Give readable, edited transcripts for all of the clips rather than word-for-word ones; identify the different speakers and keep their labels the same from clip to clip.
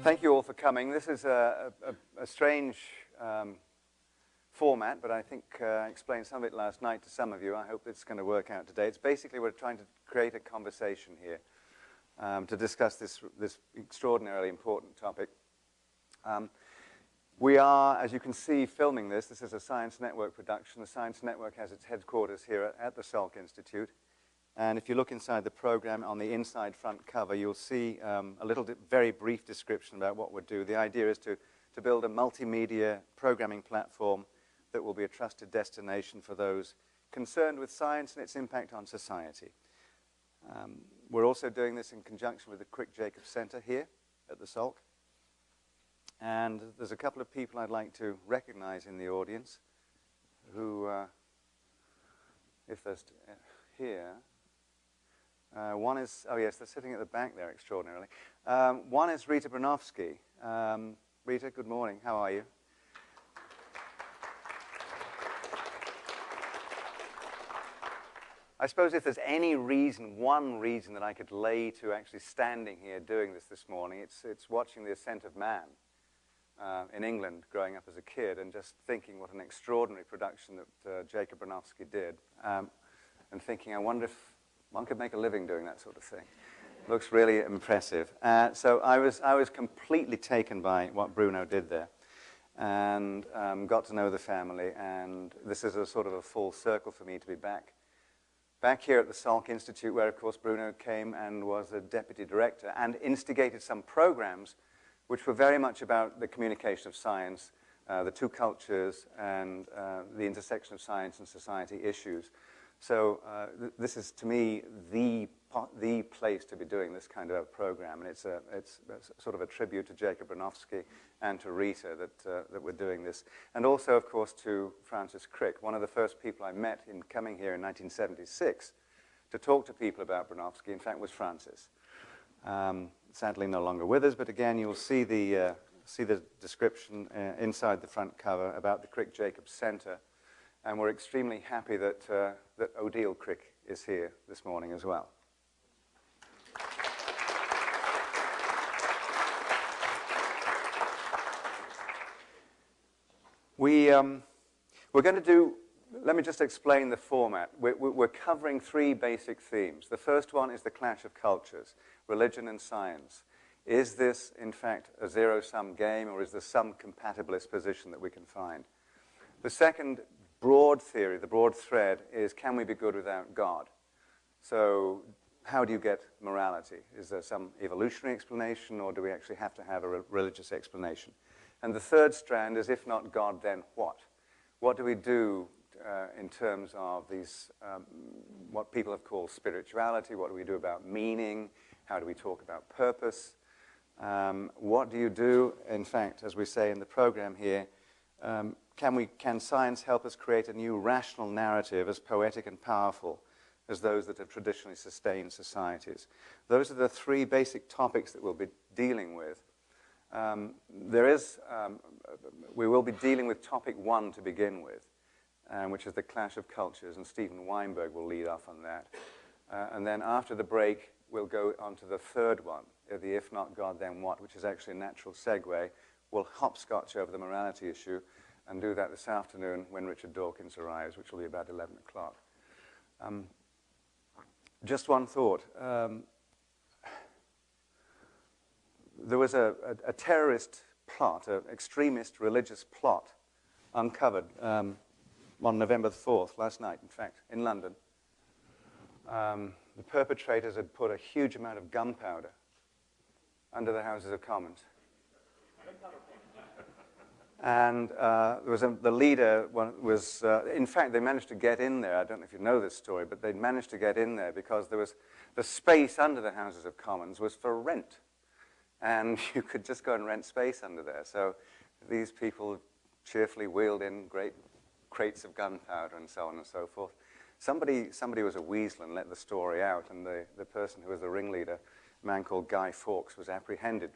Speaker 1: Thank you all for coming. This is a strange format, but I think I explained some of it last night to some of you. I hope it's going to work out today. It's basically we're trying to create a conversation here to discuss this extraordinarily important topic. We are, as you can see, filming this. This is a Science Network production. The Science Network has its headquarters here at the Salk Institute. And if you look inside the program, on the inside front cover, you'll see a little very brief description about what we'll do. The idea is to build a multimedia programming platform that will be a trusted destination for those concerned with science and its impact on society. We're also doing this in conjunction with the Crick Jacobs Center here at the Salk. And there's a couple of people I'd like to recognize in the audience who, if there's here, one is, oh yes, they're sitting at the back there extraordinarily. One is Rita Bronowski. Rita, good morning. How are you? I suppose if there's any reason, one reason that I could lay to actually standing here doing this morning, it's watching The Ascent of Man in England growing up as a kid and just thinking what an extraordinary production that Jacob Bronowski did. And thinking, I wonder if one could make a living doing that sort of thing. Looks really impressive. So I was completely taken by what Bruno did there, and got to know the family. And this is a sort of a full circle for me to be back here at the Salk Institute, where of course Bruno came and was a deputy director and instigated some programs which were very much about the communication of science, the two cultures, and the intersection of science and society issues. So this is, to me, the place to be doing this kind of a program, and it's sort of a tribute to Jacob Bronowski and to Rita that we're doing this, and also, of course, to Francis Crick, one of the first people I met in coming here in 1976 to talk to people about Bronowski. In fact, was Francis. Sadly, no longer with us, but again, you'll see the description inside the front cover about the Crick Jacobs Center. And we're extremely happy that Odile Crick is here this morning as well. We're going to do, let me just explain the format. We're covering three basic themes. The first one is the clash of cultures, religion and science. Is this, in fact, a zero-sum game, or is there some compatibilist position that we can find? The second broad theory, the broad thread, is can we be good without God? So how do you get morality? Is there some evolutionary explanation, or do we actually have to have a religious explanation? And the third strand is, if not God, then what? What do we do in terms of these, what people have called spirituality? What do we do about meaning? How do we talk about purpose? What do you do, in fact, as we say in the program here, can science help us create a new rational narrative as poetic and powerful as those that have traditionally sustained societies? Those are the three basic topics that we'll be dealing with. We will be dealing with topic one to begin with, which is the clash of cultures, and Stephen Weinberg will lead off on that. And then after the break, we'll go on to the third one, the if not God, then what, which is actually a natural segue. We'll hopscotch over the morality issue and do that this afternoon when Richard Dawkins arrives, which will be about 11 o'clock. Just one thought. There was a terrorist plot, an extremist religious plot, uncovered on November the 4th, last night, in fact, in London. The perpetrators had put a huge amount of gunpowder under the Houses of Commons. And the leader was, in fact, they managed to get in there. I don't know if you know this story, but they managed to get in there because there was the space under the Houses of Commons was for rent. And you could just go and rent space under there. So these people cheerfully wheeled in great crates of gunpowder and so on and so forth. Somebody was a weasel and let the story out, and the person who was the ringleader, a man called Guy Fawkes, was apprehended.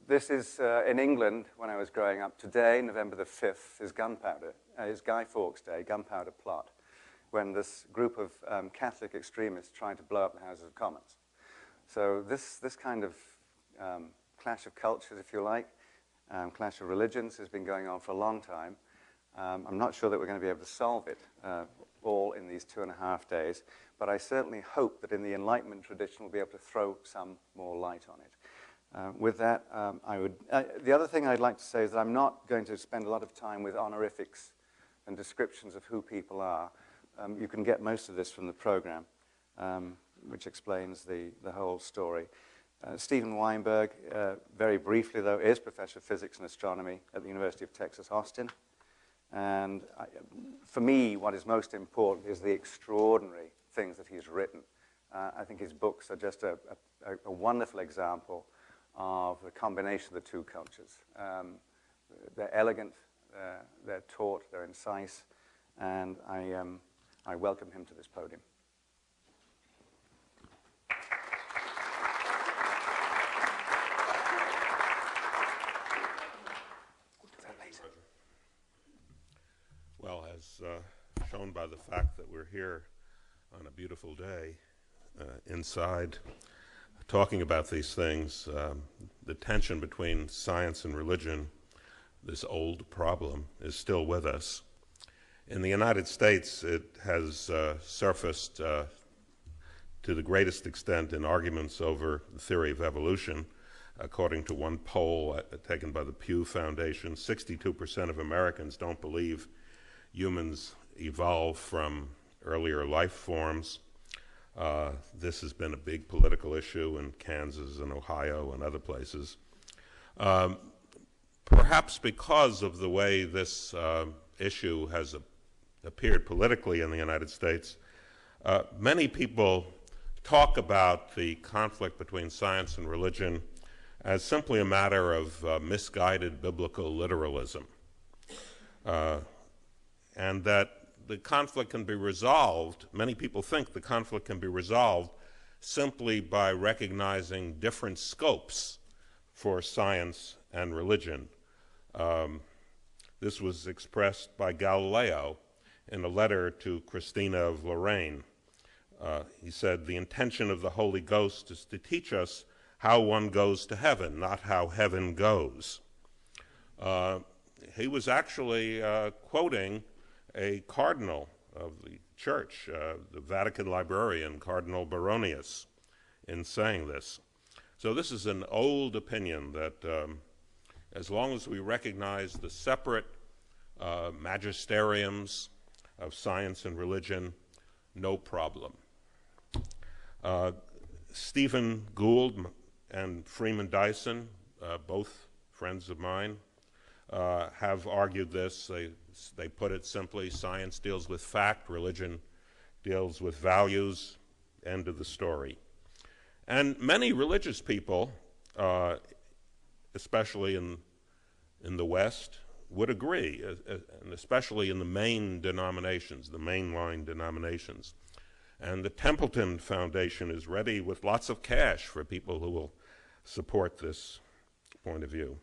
Speaker 1: This is in England when I was growing up. Today, November the 5th, is is Guy Fawkes Day, gunpowder plot, when this group of Catholic extremists tried to blow up the Houses of Commons. So this kind of clash of cultures, if you like, clash of religions has been going on for a long time. I'm not sure that we're going to be able to solve it all in these 2.5 days, but I certainly hope that in the Enlightenment tradition we'll be able to throw some more light on it. With that, the other thing I'd like to say is that I'm not going to spend a lot of time with honorifics and descriptions of who people are. You can get most of this from the program, which explains the whole story. Stephen Weinberg, very briefly though, is Professor of Physics and Astronomy at the University of Texas, Austin. And for me, what is most important is the extraordinary things that he's written. I think his books are just a wonderful example of the combination of the two cultures. They're elegant, they're taut, they're incisive, and I welcome him to this podium.
Speaker 2: Well, as shown by the fact that we're here on a beautiful day inside talking about these things, the tension between science and religion, this old problem, is still with us. In the United States, it has surfaced to the greatest extent in arguments over the theory of evolution. According to one poll taken by the Pew Foundation, 62% of Americans don't believe humans evolved from earlier life forms. This has been a big political issue in Kansas and Ohio and other places. Perhaps because of the way this issue has appeared politically in the United States, many people talk about the conflict between science and religion as simply a matter of misguided biblical literalism, and that the conflict can be resolved, many people think the conflict can be resolved simply by recognizing different scopes for science and religion. This was expressed by Galileo in a letter to Christina of Lorraine. He said, "The intention of the Holy Ghost is to teach us how one goes to heaven, not how heaven goes." He was actually quoting a cardinal of the church, the Vatican librarian, Cardinal Baronius, in saying this. So this is an old opinion that as long as we recognize the separate magisteriums of science and religion, no problem. Stephen Gould and Freeman Dyson, both friends of mine, have argued this. They put it simply, science deals with fact, religion deals with values, end of the story. And many religious people, especially in the West, would agree, and especially in the main denominations, the mainline denominations. And the Templeton Foundation is ready with lots of cash for people who will support this point of view.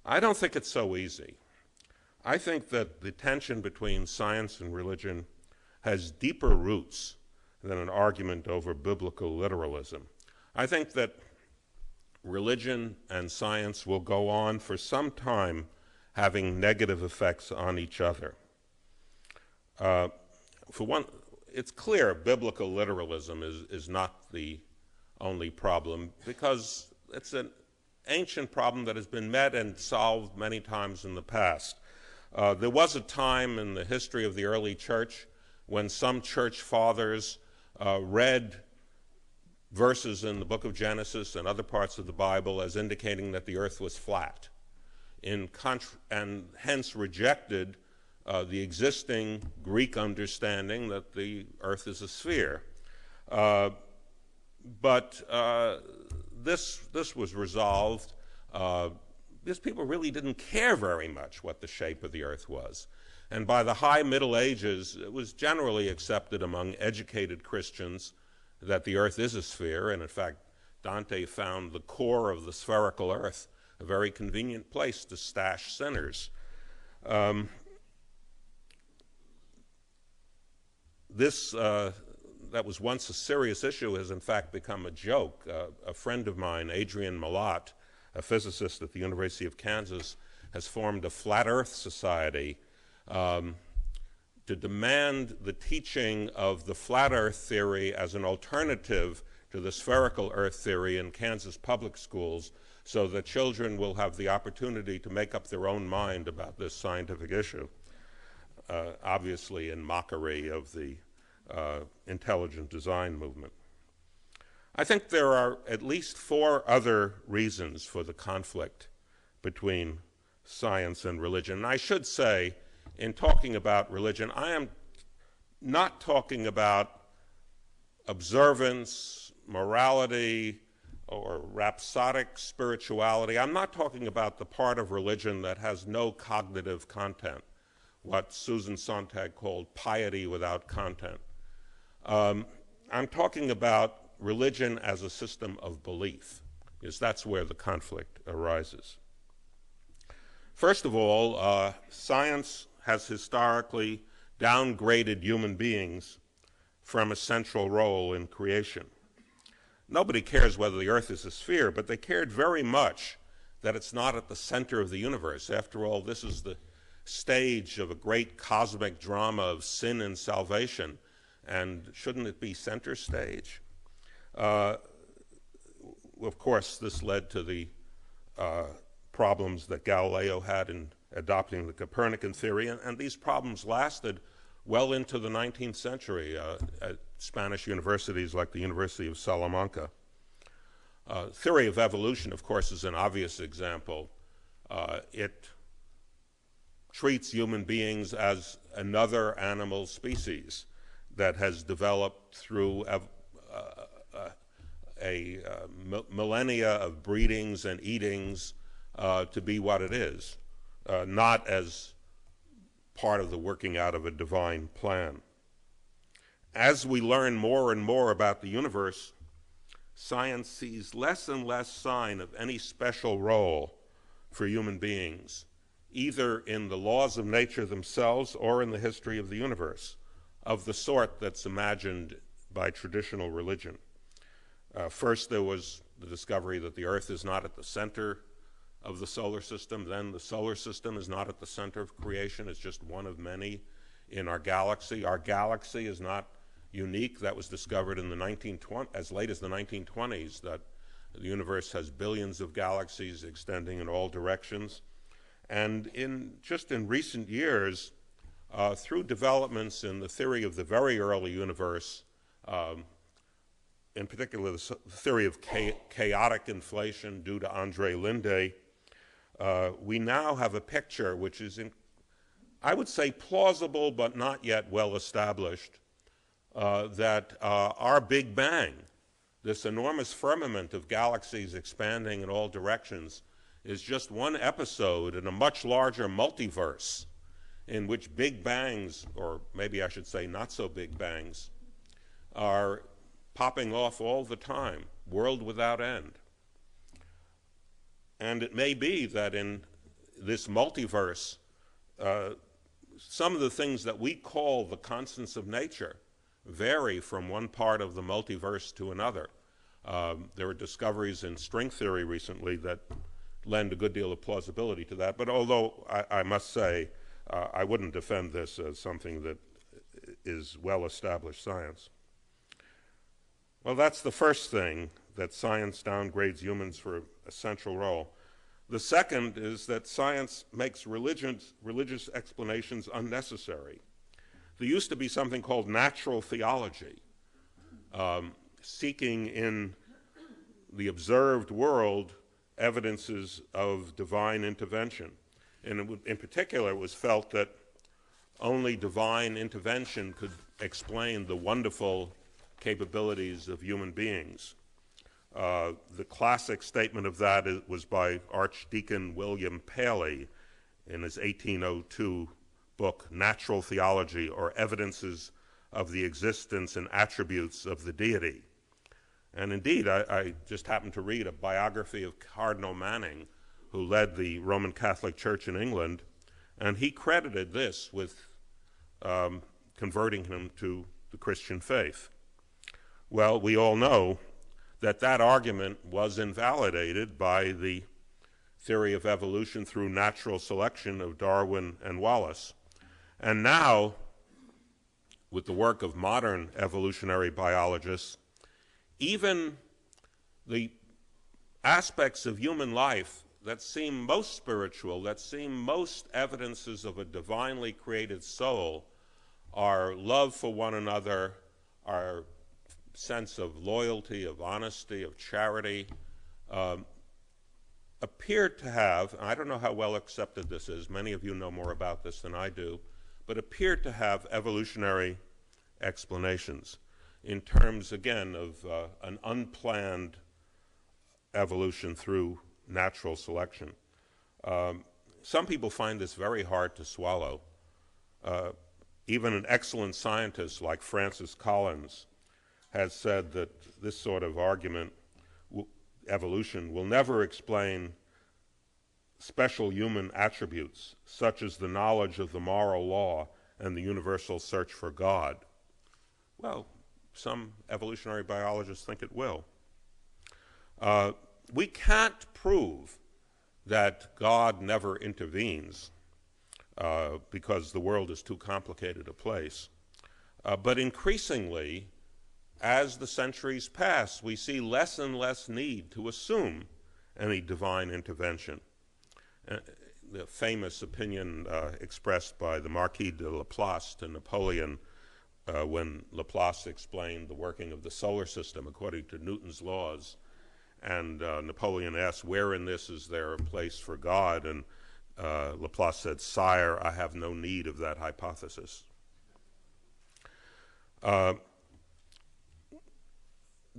Speaker 2: I don't think it's so easy. I think that the tension between science and religion has deeper roots than an argument over biblical literalism. I think that religion and science will go on for some time having negative effects on each other. For one, it's clear biblical literalism is not the only problem, because it's an ancient problem that has been met and solved many times in the past. There was a time in the history of the early church when some church fathers read verses in the book of Genesis and other parts of the Bible as indicating that the earth was flat, and hence rejected the existing Greek understanding that the earth is a sphere. But this was resolved because people really didn't care very much what the shape of the earth was. And by the high Middle Ages, it was generally accepted among educated Christians that the earth is a sphere, and in fact, Dante found the core of the spherical earth a very convenient place to stash sinners. That was once a serious issue has in fact become a joke. A friend of mine, Adrian Malott, a physicist at the University of Kansas, has formed a Flat Earth Society to demand the teaching of the flat Earth theory as an alternative to the spherical Earth theory in Kansas public schools, so that children will have the opportunity to make up their own mind about this scientific issue, obviously in mockery of the intelligent design movement. I think there are at least 4 other reasons for the conflict between science and religion. And I should say, in talking about religion, I am not talking about observance, morality, or rhapsodic spirituality. I'm not talking about the part of religion that has no cognitive content, what Susan Sontag called piety without content. I'm talking about religion as a system of belief, because that's where the conflict arises. First of all, science has historically downgraded human beings from a central role in creation. Nobody cares whether the earth is a sphere, but they cared very much that it's not at the center of the universe. After all, this is the stage of a great cosmic drama of sin and salvation, and shouldn't it be center stage? Of course, this led to the problems that Galileo had in adopting the Copernican theory, and these problems lasted well into the 19th century at Spanish universities like the University of Salamanca. Theory of evolution, of course, is an obvious example. It treats human beings as another animal species that has developed through millennia of breedings and eatings to be what it is, not as part of the working out of a divine plan. As we learn more and more about the universe, science sees less and less sign of any special role for human beings, either in the laws of nature themselves or in the history of the universe, of the sort that's imagined by traditional religion. First, there was the discovery that the Earth is not at the center of the solar system. Then the solar system is not at the center of creation. It's just one of many in our galaxy. Our galaxy is not unique. That was discovered in the as late as the 1920s, that the universe has billions of galaxies extending in all directions. And just in recent years, through developments in the theory of the very early universe, in particular the theory of chaotic inflation due to Andre Linde, we now have a picture which is, I would say, plausible but not yet well established, that our Big Bang, this enormous firmament of galaxies expanding in all directions, is just one episode in a much larger multiverse in which big bangs, or maybe I should say not so big bangs, are popping off all the time, world without end. And it may be that in this multiverse, some of the things that we call the constants of nature vary from one part of the multiverse to another. There were discoveries in string theory recently that lend a good deal of plausibility to that, but although I must say I wouldn't defend this as something that is well-established science. Well, that's the first thing, that science downgrades humans for a central role. The second is that science makes religious explanations unnecessary. There used to be something called natural theology, seeking in the observed world evidences of divine intervention. And in particular, it was felt that only divine intervention could explain the wonderful capabilities of human beings. The classic statement of that was by Archdeacon William Paley in his 1802 book, Natural Theology, or Evidences of the Existence and Attributes of the Deity. And indeed, I just happened to read a biography of Cardinal Manning, who led the Roman Catholic Church in England, and he credited this with converting him to the Christian faith. Well, we all know that that argument was invalidated by the theory of evolution through natural selection of Darwin and Wallace. And now, with the work of modern evolutionary biologists, even the aspects of human life that seem most spiritual, that seem most evidences of a divinely created soul, our love for one another, our sense of loyalty, of honesty, of charity, appeared to have, I don't know how well accepted this is, many of you know more about this than I do, but appeared to have evolutionary explanations in terms, again, of an unplanned evolution through natural selection. Some people find this very hard to swallow. Even an excellent scientist like Francis Collins has said that this sort of argument, evolution, will never explain special human attributes, such as the knowledge of the moral law and the universal search for God. Well, some evolutionary biologists think it will. We can't prove that God never intervenes because the world is too complicated a place. But increasingly, as the centuries pass, we see less and less need to assume any divine intervention. The famous opinion expressed by the Marquis de Laplace to Napoleon when Laplace explained the working of the solar system according to Newton's laws, and Napoleon asked, where in this is there a place for God? And Laplace said, "Sire, I have no need of that hypothesis."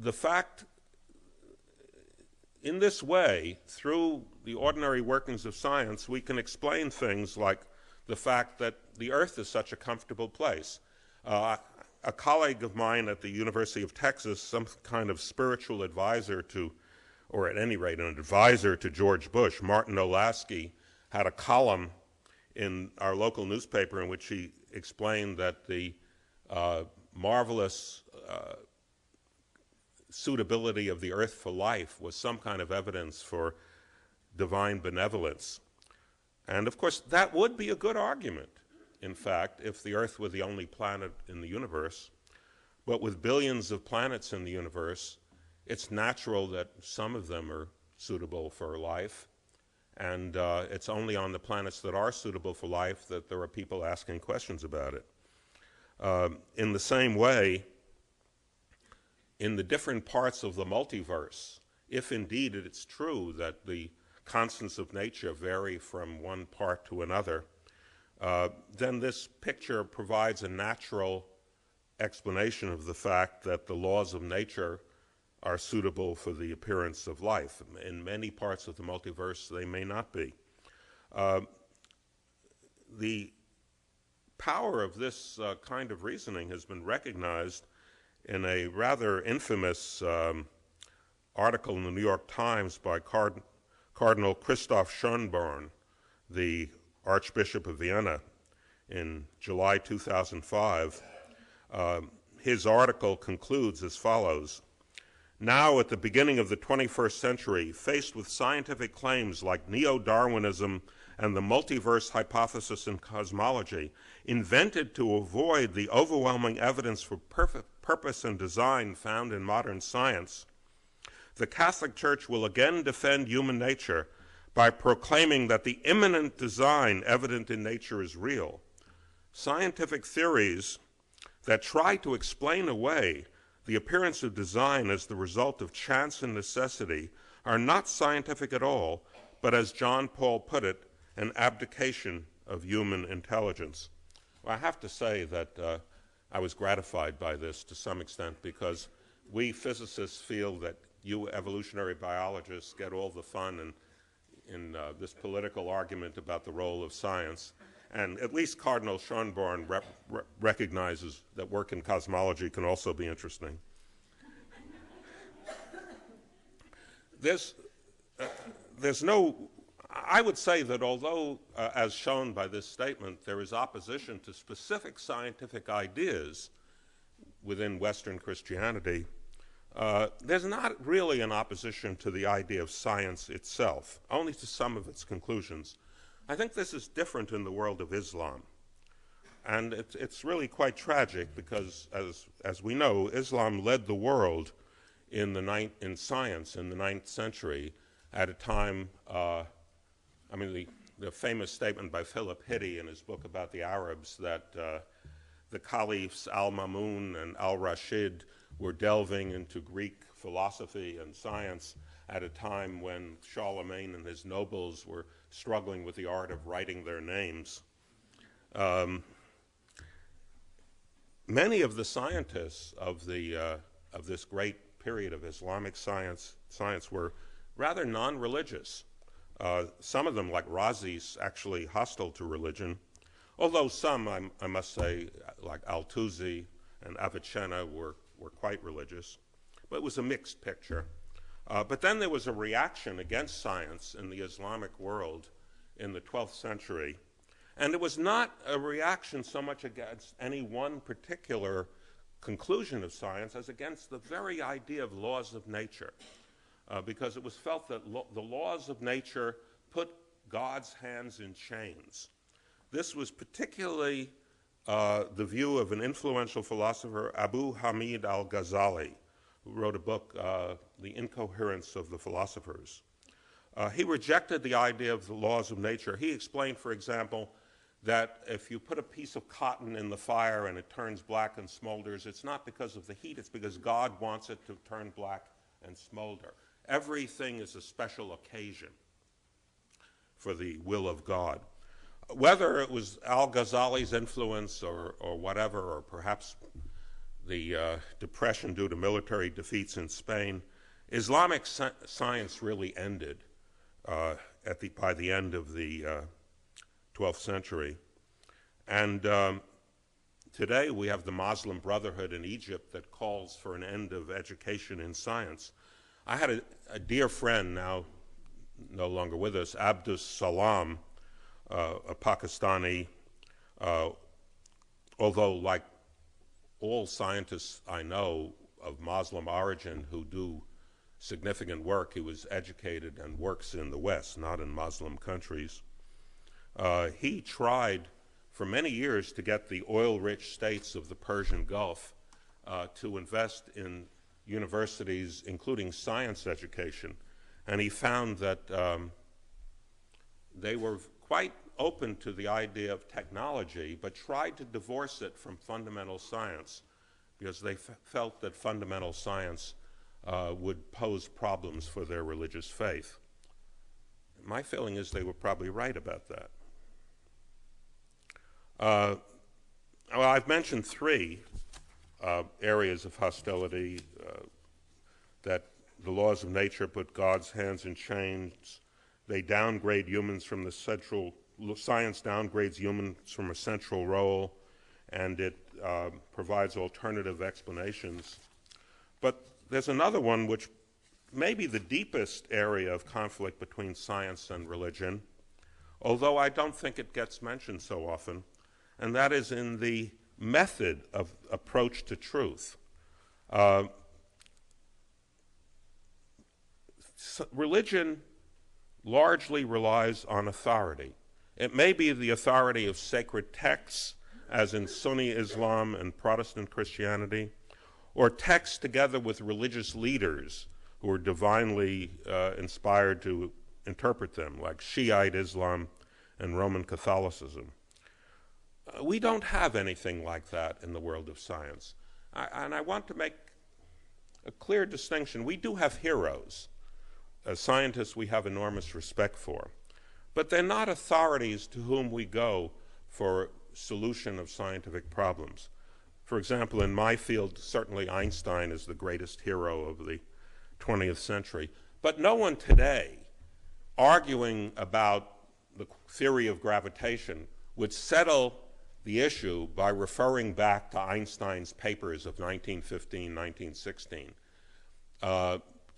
Speaker 2: The fact, in this way, through the ordinary workings of science, we can explain things like the fact that the Earth is such a comfortable place. A colleague of mine at the University of Texas, some kind of spiritual advisor to, or at any rate, an advisor to George Bush, Martin Olasky, had a column in our local newspaper in which he explained that the marvelous suitability of the Earth for life was some kind of evidence for divine benevolence. And of course, that would be a good argument, in fact, if the Earth were the only planet in the universe. But with billions of planets in the universe, it's natural that some of them are suitable for life. And it's only on the planets that are suitable for life that there are people asking questions about it. In the same way, in the different parts of the multiverse, if indeed it's true that the constants of nature vary from one part to another, then this picture provides a natural explanation of the fact that the laws of nature are suitable for the appearance of life. In many parts of the multiverse, they may not be. The power of this kind of reasoning has been recognized in a rather infamous article in the New York Times by Cardinal Christoph Schönborn, the Archbishop of Vienna, in July 2005. His article concludes as follows: "Now, at the beginning of the 21st century, faced with scientific claims like neo-Darwinism and the multiverse hypothesis in cosmology, invented to avoid the overwhelming evidence for purpose and design found in modern science, the Catholic Church will again defend human nature by proclaiming that the immanent design evident in nature is real. Scientific theories that try to explain away the appearance of design as the result of chance and necessity are not scientific at all, but, as John Paul put it, an abdication of human intelligence." Well, I have to say that I was gratified by this to some extent, because we physicists feel that you evolutionary biologists get all the fun in this political argument about the role of science. And at least Cardinal Schönborn recognizes that work in cosmology can also be interesting. there's no, I would say that although, as shown by this statement, there is opposition to specific scientific ideas within Western Christianity, there's not really an opposition to the idea of science itself, only to some of its conclusions. I think this is different in the world of Islam. And it's really quite tragic because, as we know, Islam led the world in science in the 9th century at a time, the famous statement by Philip Hitti in his book about the Arabs that the caliphs Al-Mamun and Al-Rashid were delving into Greek philosophy and science at a time when Charlemagne and his nobles were struggling with the art of writing their names. Many of the scientists of this great period of Islamic science were rather non-religious. Some of them, like Razi's, actually hostile to religion, although some, I must say, like Al-Tuzi and Avicenna, were quite religious. But it was a mixed picture. But then there was a reaction against science in the Islamic world in the 12th century. And it was not a reaction so much against any one particular conclusion of science as against the very idea of laws of nature, because it was felt that the laws of nature put God's hands in chains. This was particularly the view of an influential philosopher, Abu Hamid al-Ghazali, who wrote a book, The Incoherence of the Philosophers. He rejected the idea of the laws of nature. He explained, for example, that if you put a piece of cotton in the fire and it turns black and smolders, it's not because of the heat, it's because God wants it to turn black and smolder. Everything is a special occasion for the will of God. Whether it was al-Ghazali's influence or whatever, or perhaps the depression due to military defeats in Spain, Islamic science really ended by the end of the 12th century. And today we have the Muslim Brotherhood in Egypt that calls for an end of education in science. I had a dear friend, now no longer with us, Abdus Salam, a Pakistani, although like all scientists I know of Muslim origin who do significant work, he was educated and works in the West, not in Muslim countries. He tried for many years to get the oil-rich states of the Persian Gulf to invest in universities, including science education, and he found that they were quite open to the idea of technology, but tried to divorce it from fundamental science because they felt that fundamental science would pose problems for their religious faith. My feeling is they were probably right about that. Well, I've mentioned three areas of hostility, that the laws of nature put God's hands in chains. They downgrade humans from the central, science downgrades humans from a central role, and it provides alternative explanations. But there's another one which may be the deepest area of conflict between science and religion, although I don't think it gets mentioned so often, and that is in the method of approach to truth. Religion largely relies on authority. It may be the authority of sacred texts, as in Sunni Islam and Protestant Christianity, or texts together with religious leaders who are divinely inspired to interpret them, like Shiite Islam and Roman Catholicism. We don't have anything like that in the world of science. And I want to make a clear distinction. We do have heroes. As scientists, we have enormous respect for. But they're not authorities to whom we go for solution of scientific problems. For example, in my field, certainly Einstein is the greatest hero of the 20th century. But no one today arguing about the theory of gravitation would settle the issue by referring back to Einstein's papers of 1915, 1916.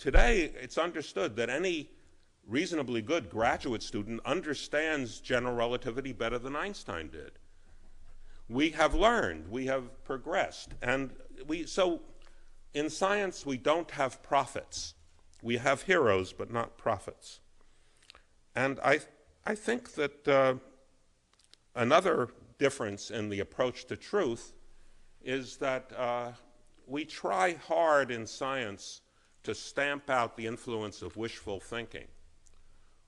Speaker 2: today it's understood that any reasonably good graduate student understands general relativity better than Einstein did. We have learned, we have progressed, and so in science we don't have prophets. We have heroes, but not prophets. And I think that another difference in the approach to truth is that we try hard in science to stamp out the influence of wishful thinking,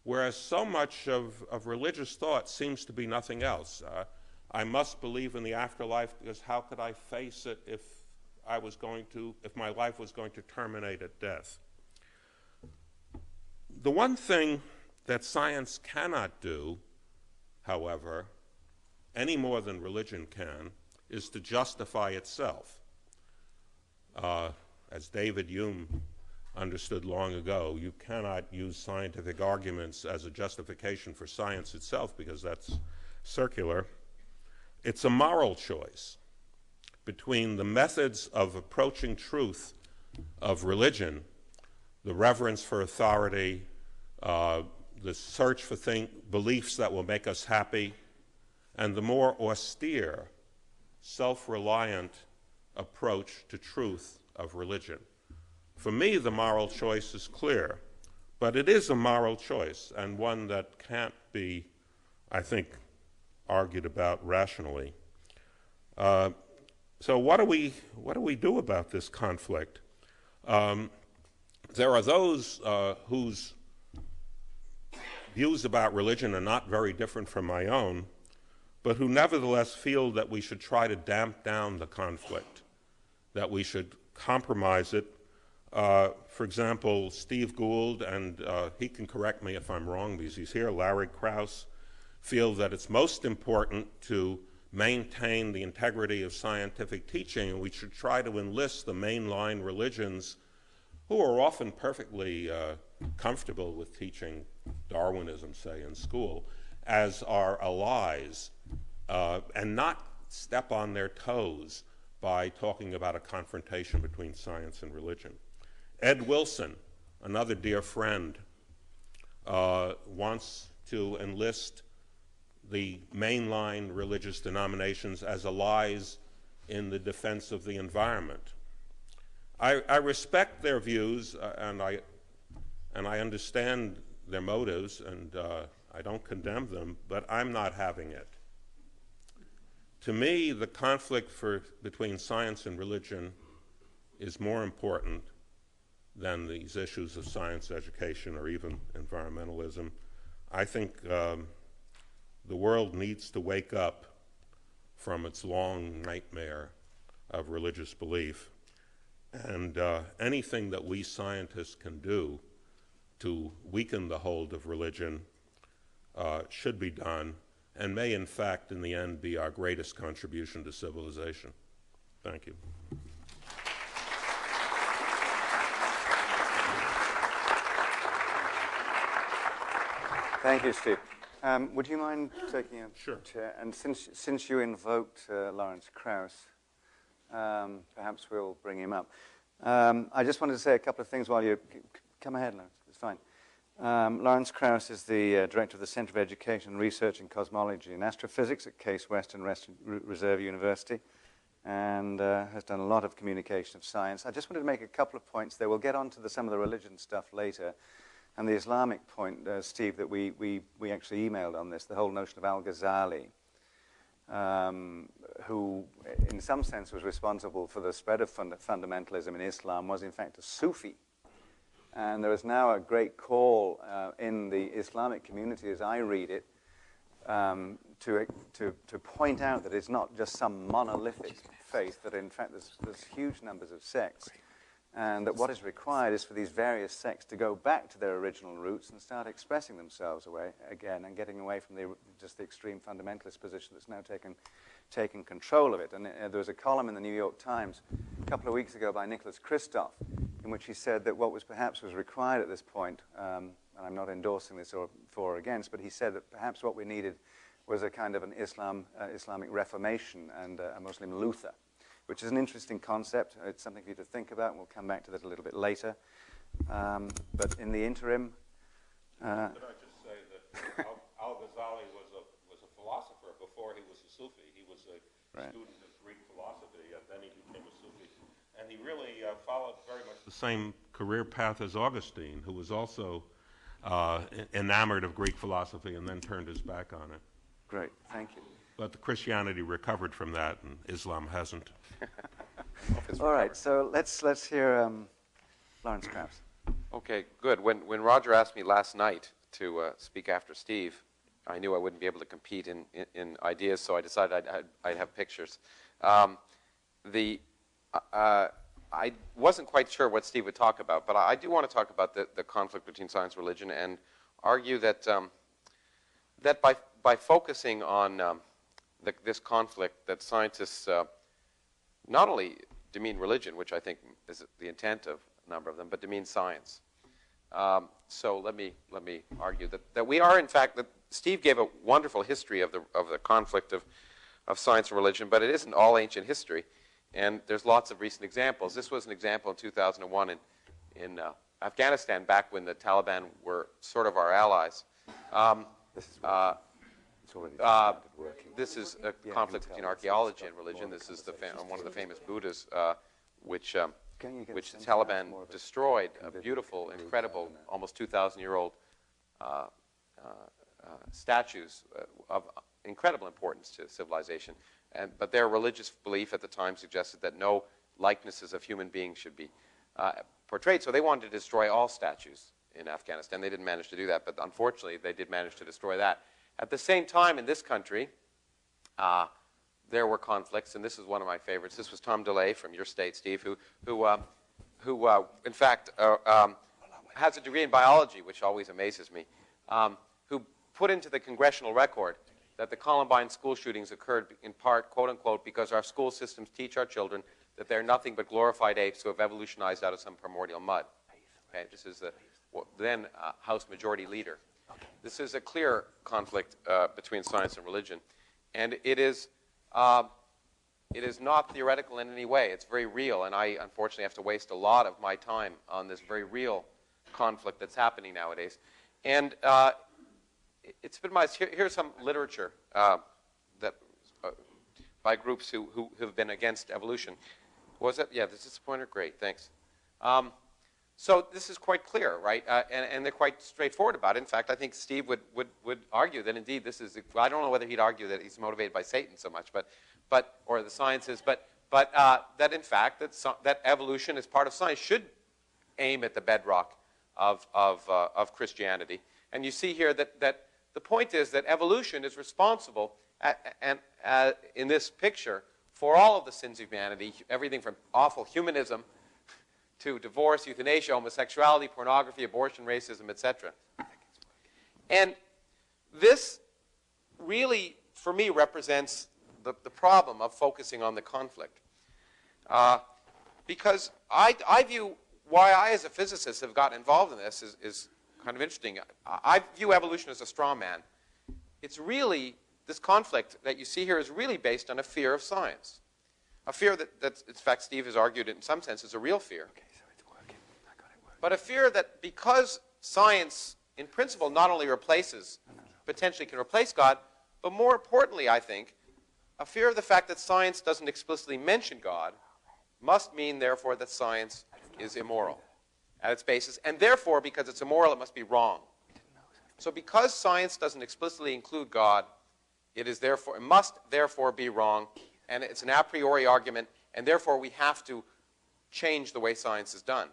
Speaker 2: whereas so much of religious thought seems to be nothing else. I must believe in the afterlife because how could I face it if my life was going to terminate at death? The one thing that science cannot do, however, any more than religion can, is to justify itself. As David Hume understood long ago, you cannot use scientific arguments as a justification for science itself because that's circular. It's a moral choice between the methods of approaching truth of religion, the reverence for authority, the search for beliefs that will make us happy, and the more austere, self-reliant approach to truth of religion. For me, the moral choice is clear, but it is a moral choice, and one that can't be, I think, argued about rationally. So what do we do about this conflict? There are those whose views about religion are not very different from my own, but who nevertheless feel that we should try to damp down the conflict, that we should compromise it. For example, Steve Gould, and he can correct me if I'm wrong because he's here, Larry Krauss, feel that it's most important to maintain the integrity of scientific teaching, and we should try to enlist the mainline religions, who are often perfectly comfortable with teaching Darwinism, say, in school, as our allies, and not step on their toes by talking about a confrontation between science and religion. Ed Wilson, another dear friend, wants to enlist the mainline religious denominations as allies in the defense of the environment. I respect their views, and I understand their motives, and I don't condemn them, but I'm not having it. To me, the conflict between science and religion is more important than these issues of science education or even environmentalism. I think the world needs to wake up from its long nightmare of religious belief, and anything that we scientists can do to weaken the hold of religion should be done, and may in fact in the end be our greatest contribution to civilization. Thank you.
Speaker 1: Thank you, Steve. Would you mind taking a
Speaker 2: Sure.
Speaker 1: chair? And since you invoked Lawrence Krauss, perhaps we'll bring him up. I just wanted to say a couple of things while you come ahead, Lawrence. It's fine. Lawrence Krauss is the director of the Center of Education and Research in Cosmology and Astrophysics at Case Western Reserve University, and has done a lot of communication of science. I just wanted to make a couple of points there. We'll get on to some of the religion stuff later. And the Islamic point, Steve, that we actually emailed on this, the whole notion of al-Ghazali, who in some sense was responsible for the spread of fundamentalism in Islam, was in fact a Sufi. And there is now a great call in the Islamic community, as I read it, to point out that it's not just some monolithic faith, that in fact there's huge numbers of sects. And that what is required is for these various sects to go back to their original roots and start expressing themselves again and getting away from just the extreme fundamentalist position that's now taken control of it. And there was a column in the New York Times a couple of weeks ago by Nicholas Kristof in which he said that what was required at this point, and I'm not endorsing this for or against, but he said that perhaps what we needed was a kind of an Islamic Reformation and a Muslim Luther, which is an interesting concept. It's something for you to think about, and we'll come back to that a little bit later. But in the interim...
Speaker 2: Could I just say that Al-Ghazali was a philosopher before he was a Sufi. He was a student of Greek philosophy, and then he became a Sufi. And he really followed very much the same career path as Augustine, who was also enamored of Greek philosophy and then turned his back on it.
Speaker 1: Great, thank you.
Speaker 2: But the Christianity recovered from that, and Islam hasn't.
Speaker 1: All right, so let's hear Lawrence Krauss.
Speaker 3: Okay, good. When Roger asked me last night to speak after Steve, I knew I wouldn't be able to compete in ideas, so I decided I'd have pictures. I wasn't quite sure what Steve would talk about, but I do want to talk about the conflict between science and religion and argue that that by focusing on this conflict, that scientists not only demean religion, which I think is the intent of a number of them, but demean science. So let me argue that we are, in fact, that Steve gave a wonderful history of the conflict of science and religion, but it isn't all ancient history, and there's lots of recent examples. This was an example in 2001 in Afghanistan, back when the Taliban were sort of our allies. This is a conflict between archaeology and religion. This is one of the famous Buddhas, which the Taliban destroyed, beautiful, incredible, almost 2,000-year-old statues of incredible importance to civilization. But their religious belief at the time suggested that no likenesses of human beings should be portrayed. So they wanted to destroy all statues in Afghanistan. They didn't manage to do that, but unfortunately they did manage to destroy that. At the same time, in this country, there were conflicts, and this is one of my favorites. This was Tom DeLay from your state, Steve, who in fact has a degree in biology, which always amazes me, who put into the congressional record that the Columbine school shootings occurred in part, quote unquote, because our school systems teach our children that they're nothing but glorified apes who have evolutionized out of some primordial mud. Okay, this is the then House Majority Leader. This is a clear conflict between science and religion, and it is not theoretical in any way. It's very real, and I unfortunately have to waste a lot of my time on this very real conflict that's happening nowadays. And it's been here's some literature that by groups who have been against evolution. Was it? Yeah, this is the pointer. Great, thanks. So this is quite clear, right? And they're quite straightforward about it. In fact, I think Steve would argue that indeed this is. I don't know whether he'd argue that he's motivated by Satan so much, but or the sciences, but that in fact that evolution as part of science should aim at the bedrock of Christianity. And you see here that the point is that evolution is responsible in this picture for all of the sins of humanity, everything from awful humanism to divorce, euthanasia, homosexuality, pornography, abortion, racism, etc. And this really, for me, represents the problem of focusing on the conflict. Because I view why I, as a physicist, have gotten involved in this is kind of interesting. I view evolution as a straw man. It's really, this conflict that you see here is really based on a fear of science. A fear that in fact, Steve has argued in some sense is a real fear.
Speaker 1: Okay, so it's working. I got it working.
Speaker 3: But a fear that because science, in principle, not only potentially can replace God, but more importantly, I think, a fear of the fact that science doesn't explicitly mention God must mean, therefore, that science is immoral at its basis. And therefore, because it's immoral, it must be wrong. So because science doesn't explicitly include God, it must therefore be wrong. And it's an a priori argument, and therefore we have to change the way science is done.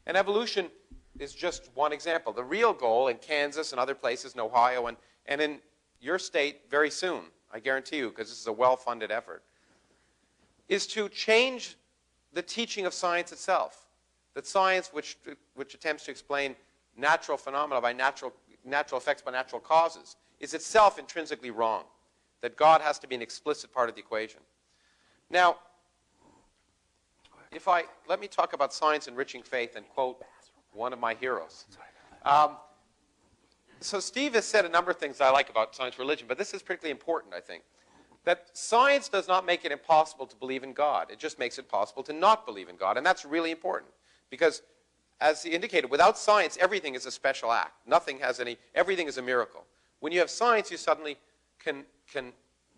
Speaker 3: And evolution is just one example. The real goal in Kansas and other places, in Ohio, and in your state very soon, I guarantee you, because this is a well-funded effort, is to change the teaching of science itself. That science, which attempts to explain natural phenomena by natural effects by natural causes, is itself intrinsically wrong. That God has to be an explicit part of the equation. Now, let me talk about science enriching faith and quote one of my heroes. So Steve has said a number of things I like about science religion, but this is particularly important, I think. That science does not make it impossible to believe in God. It just makes it possible to not believe in God, and that's really important. Because as he indicated, without science, everything is a special act. Everything is a miracle. When you have science, you suddenly can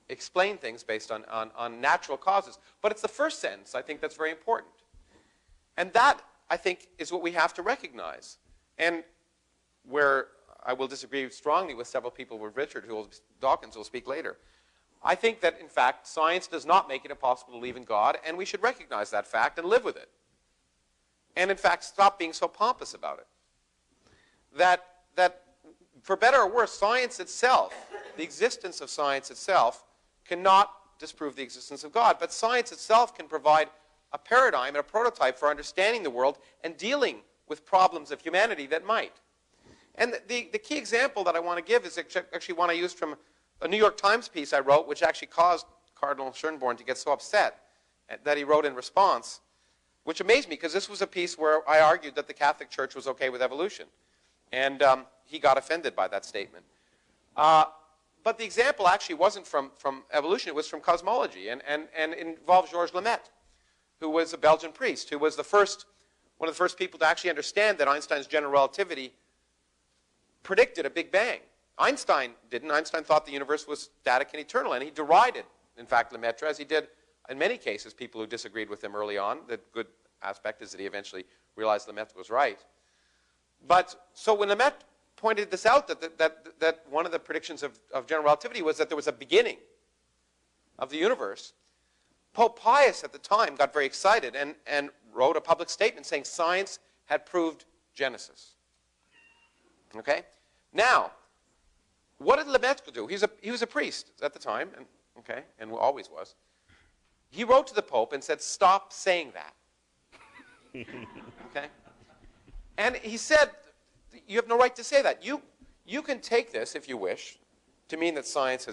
Speaker 3: explain things based on natural causes. But it's the first sentence, I think, that's very important. And that, I think, is what we have to recognize. And where I will disagree strongly with several people, with Richard Dawkins, who will speak later. I think that, in fact, science does not make it impossible to believe in God, and we should recognize that fact and live with it. And, in fact, stop being so pompous about it. That for better or worse, science itself, the existence of science itself, cannot disprove the existence of God. But science itself can provide a paradigm and a prototype for understanding the world and dealing with problems of humanity that might. And the key example that I want to give is actually one I used from a New York Times piece I wrote, which actually caused Cardinal Schönborn to get so upset that he wrote in response, which amazed me because this was a piece where I argued that the Catholic Church was okay with evolution. And he got offended by that statement. But the example actually wasn't from evolution, it was from cosmology, and it involved Georges Lemaitre, who was a Belgian priest, who was one of the first people to actually understand that Einstein's general relativity predicted a Big Bang. Einstein didn't. Einstein thought the universe was static and eternal, and he derided, in fact, Lemaitre, as he did in many cases people who disagreed with him early on. The good aspect is that he eventually realized Lemaitre was right. But so when Lemaitre pointed this out, that one of the predictions of general relativity was that there was a beginning of the universe, Pope Pius at the time got very excited and wrote a public statement saying science had proved Genesis. Okay? Now, what did Lemaitre do? He was a priest at the time, and always was. He wrote to the Pope and said, stop saying that. Okay? And he said, you have no right to say that. You can take this, if you wish, to mean that science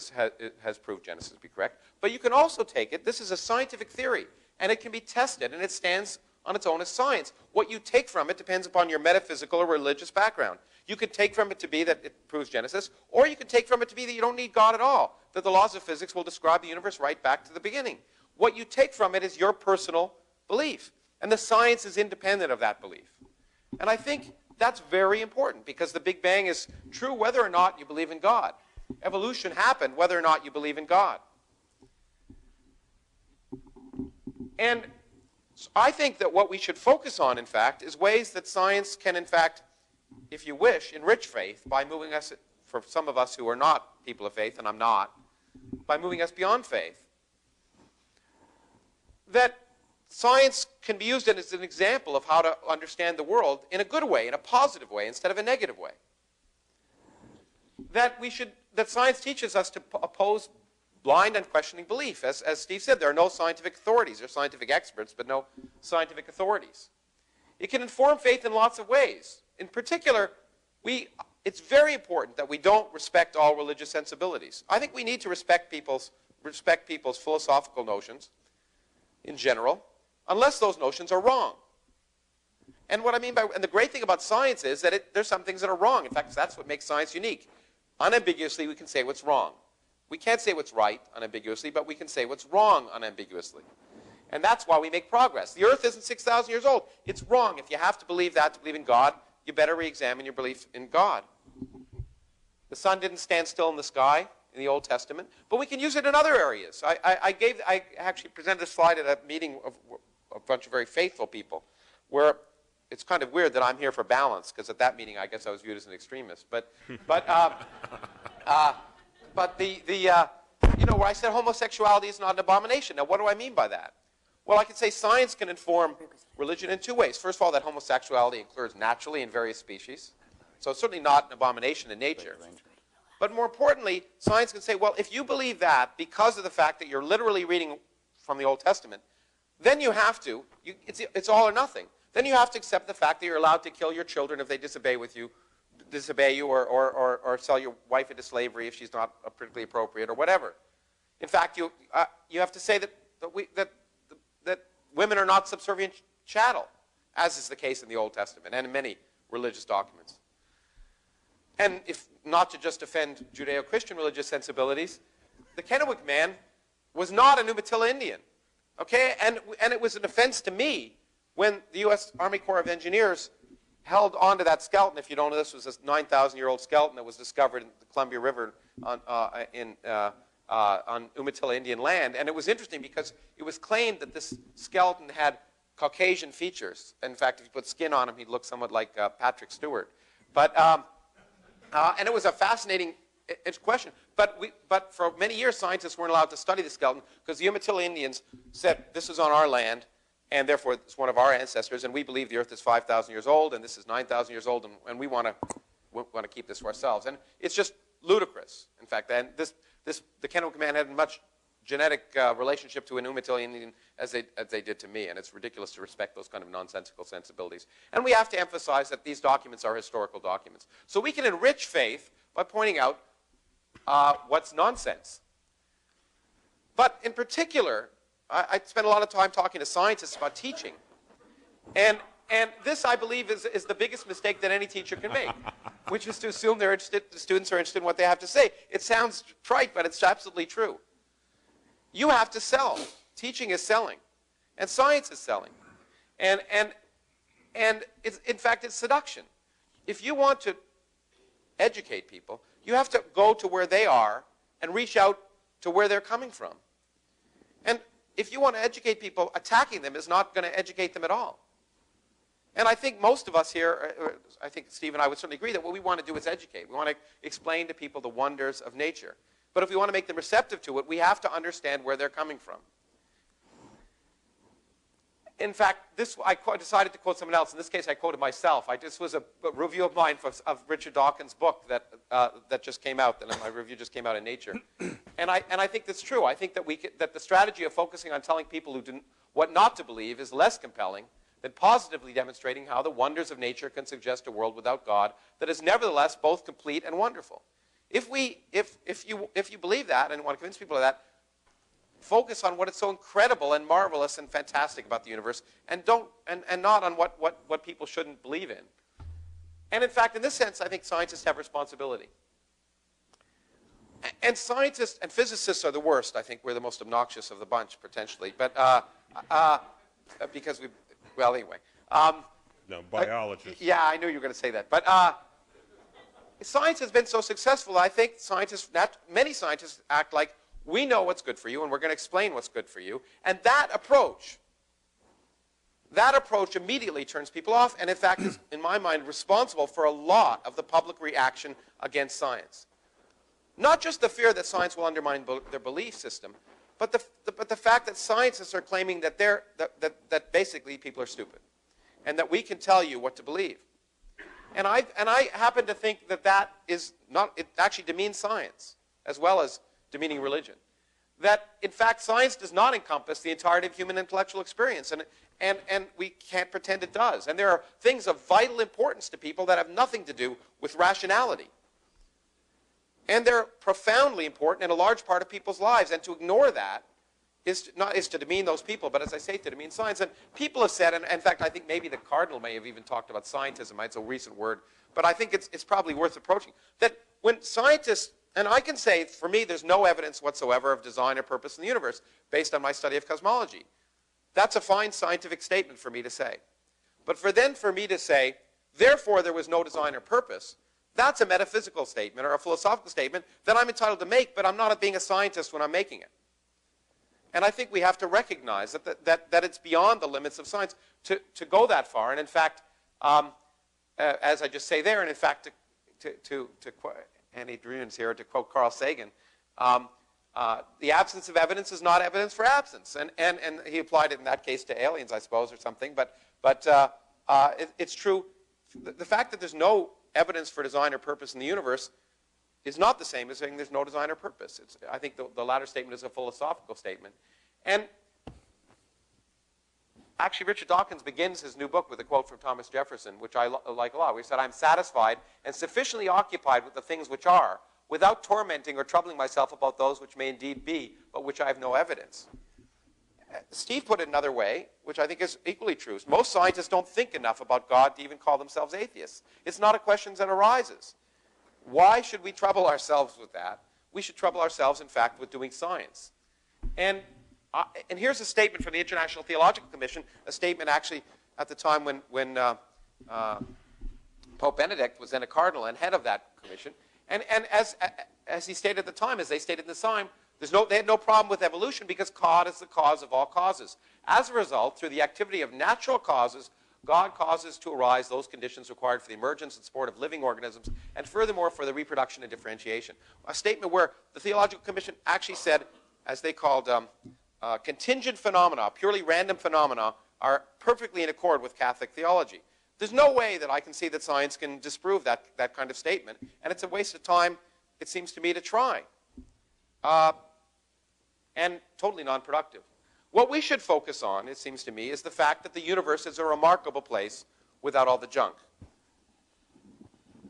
Speaker 3: has proved Genesis to be correct, but you can also take it, this is a scientific theory, and it can be tested, and it stands on its own as science. What you take from it depends upon your metaphysical or religious background. You could take from it to be that it proves Genesis, or you could take from it to be that you don't need God at all, that the laws of physics will describe the universe right back to the beginning. What you take from it is your personal belief, and the science is independent of that belief. And I think that's very important, because the Big Bang is true whether or not you believe in God. Evolution happened whether or not you believe in God. And I think that what we should focus on, in fact, is ways that science can, in fact, if you wish, enrich faith by moving us, for some of us who are not people of faith, and I'm not, by moving us beyond faith. That science can be used as an example of how to understand the world in a good way, in a positive way, instead of a negative way. That science teaches us to oppose blind, unquestioning belief. As Steve said, there are no scientific authorities. There are scientific experts, but no scientific authorities. It can inform faith in lots of ways. In particular, it's very important that we don't respect all religious sensibilities. I think we need to respect people's philosophical notions in general, unless those notions are wrong. And what I mean by, and the great thing about science is that there's some things that are wrong. In fact, that's what makes science unique. Unambiguously, we can say what's wrong. We can't say what's right unambiguously, but we can say what's wrong unambiguously. And that's why we make progress. The earth isn't 6,000 years old. It's wrong. If you have to believe that to believe in God, you better re-examine your belief in God. The sun didn't stand still in the sky in the Old Testament, but we can use it in other areas. I actually presented a slide at a meeting of a bunch of very faithful people, where it's kind of weird that I'm here for balance, because at that meeting I guess I was viewed as an extremist. But where I said homosexuality is not an abomination. Now, what do I mean by that? Well, I can say science can inform religion in two ways. First of all, that homosexuality occurs naturally in various species, so it's certainly not an abomination in nature. But more importantly, science can say, well, if you believe that because of the fact that you're literally reading from the Old Testament, then you have to, it's all or nothing. Then you have to accept the fact that you're allowed to kill your children if they disobey you, or sell your wife into slavery if she's not politically appropriate, or whatever. In fact, you have to say that women are not subservient chattel, as is the case in the Old Testament and in many religious documents. And if not to just offend Judeo-Christian religious sensibilities, the Kennewick man was not a Umatilla Indian, okay? And it was an offense to me when the U.S. Army Corps of Engineers held onto that skeleton. If you don't know, this was a 9,000-year-old skeleton that was discovered in the Columbia River on Umatilla Indian land. And it was interesting because it was claimed that this skeleton had Caucasian features. In fact, if you put skin on him, he'd look somewhat like Patrick Stewart. But and it was a fascinating question. But for many years, scientists weren't allowed to study the skeleton because the Umatilla Indians said, this is on our land, and therefore it's one of our ancestors, and we believe the Earth is 5,000 years old, and this is 9,000 years old, and we want to keep this for ourselves. And it's just ludicrous, in fact. And the Kennewick man had much genetic relationship to an Umatilla Indian as they did to me, and it's ridiculous to respect those kind of nonsensical sensibilities. And we have to emphasize that these documents are historical documents. So we can enrich faith by pointing out what's nonsense. But in particular, I spend a lot of time talking to scientists about teaching. And this, I believe, is the biggest mistake that any teacher can make, which is to assume the students are interested in what they have to say. It sounds trite, but it's absolutely true. You have to sell. Teaching is selling. And science is selling. And it's, in fact, it's seduction. If you want to educate people, you have to go to where they are and reach out to where they're coming from. And if you want to educate people, attacking them is not going to educate them at all. And I think most of us here, I think Steve and I would certainly agree that what we want to do is educate. We want to explain to people the wonders of nature. But if we want to make them receptive to it, we have to understand where they're coming from. In fact, I decided to quote someone else. In this case, I quoted myself. This was a review of mine of Richard Dawkins' book that just came out. My review just came out in Nature. And I think that's true. I think that the strategy of focusing on telling people what not to believe is less compelling than positively demonstrating how the wonders of nature can suggest a world without God that is nevertheless both complete and wonderful. If you believe that and want to convince people of that, focus on what is so incredible and marvelous and fantastic about the universe, and not on what people shouldn't believe in. And in fact, in this sense, I think scientists have responsibility. And scientists and physicists are the worst. I think we're the most obnoxious of the bunch, potentially. But because well, anyway.
Speaker 2: No, biologists.
Speaker 3: Yeah, I knew you were going to say that. But science has been so successful, I think many scientists act like, we know what's good for you, and we're going to explain what's good for you. And that approach immediately turns people off, and in fact is, in my mind, responsible for a lot of the public reaction against science. Not just the fear that science will undermine their belief system, but the fact that scientists are claiming that that basically people are stupid, and that we can tell you what to believe. And I happen to think that is not, it actually demeans science as well as demeaning religion. That, in fact, science does not encompass the entirety of human intellectual experience, and we can't pretend it does. And there are things of vital importance to people that have nothing to do with rationality. And they're profoundly important in a large part of people's lives, and to ignore that is to demean those people, but as I say, to demean science. And people have said, and in fact, I think maybe the Cardinal may have even talked about scientism. It's a recent word, but I think it's probably worth approaching. That when scientists, and I can say, for me, there's no evidence whatsoever of design or purpose in the universe based on my study of cosmology. That's a fine scientific statement for me to say. But for me to say, therefore there was no design or purpose, that's a metaphysical statement or a philosophical statement that I'm entitled to make, but I'm not being a scientist when I'm making it. And I think we have to recognize that it's beyond the limits of science to go that far. And in fact, as I just say there, and in fact, to Andy Druin's here, to quote Carl Sagan, the absence of evidence is not evidence for absence. And he applied it in that case to aliens, I suppose, or something. But it's true. The fact that there's no evidence for design or purpose in the universe is not the same as saying there's no design or purpose. I think the latter statement is a philosophical statement. And actually, Richard Dawkins begins his new book with a quote from Thomas Jefferson, which I like a lot, where he said, "I'm satisfied and sufficiently occupied with the things which are, without tormenting or troubling myself about those which may indeed be, but which I have no evidence." Steve put it another way, which I think is equally true. Most scientists don't think enough about God to even call themselves atheists. It's not a question that arises. Why should we trouble ourselves with that? We should trouble ourselves, in fact, with doing science. And here's a statement from the International Theological Commission, a statement actually at the time when Pope Benedict was then a cardinal and head of that commission. And as he stated at the time, as they stated in the sign, they had no problem with evolution because God is the cause of all causes. As a result, through the activity of natural causes, God causes to arise those conditions required for the emergence and support of living organisms, and furthermore for the reproduction and differentiation. A statement where the Theological Commission actually said, as they called contingent phenomena, purely random phenomena, are perfectly in accord with Catholic theology. There's no way that I can see that science can disprove that kind of statement, and it's a waste of time, it seems to me, to try. And totally non-productive. What we should focus on, it seems to me, is the fact that the universe is a remarkable place without all the junk.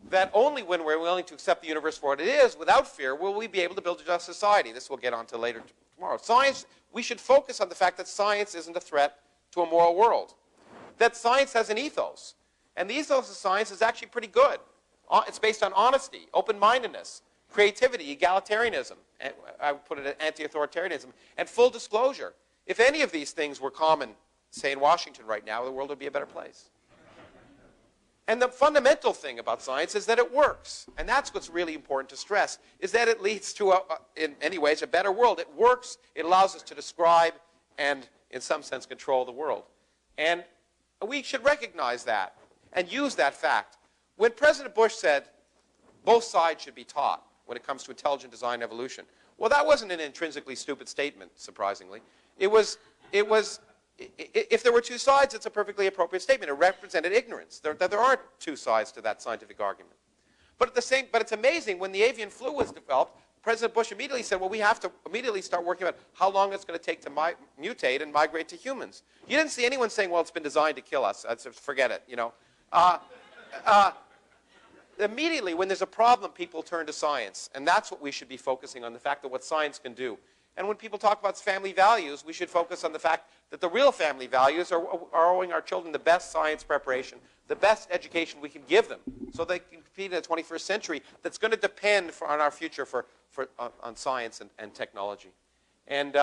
Speaker 3: That only when we're willing to accept the universe for what it is, without fear, will we be able to build a just society. This we'll get on to later tomorrow. Science, we should focus on the fact that science isn't a threat to a moral world. That science has an ethos. And the ethos of science is actually pretty good. It's based on honesty, open-mindedness, creativity, egalitarianism, I would put it as anti-authoritarianism, and full disclosure. If any of these things were common, say in Washington right now, the world would be a better place. And the fundamental thing about science is that it works. And that's what's really important to stress, is that it leads to, in many ways, a better world. It works. It allows us to describe and, in some sense, control the world. And we should recognize that and use that fact. When President Bush said both sides should be taught when it comes to intelligent design and evolution, well, that wasn't an intrinsically stupid statement, surprisingly. It was, if there were two sides, it's a perfectly appropriate statement. It represented ignorance. There aren't two sides to that scientific argument. But it's amazing, when the avian flu was developed, President Bush immediately said, well, we have to immediately start working about how long it's going to take to mutate and migrate to humans. You didn't see anyone saying, well, it's been designed to kill us. Forget it, you know. Immediately, when there's a problem, people turn to science. And that's what we should be focusing on, the fact that what science can do. And when people talk about family values, we should focus on the fact that the real family values are owing our children the best science preparation, the best education we can give them, so they can compete in the 21st century that's going to depend on our future on science and technology. And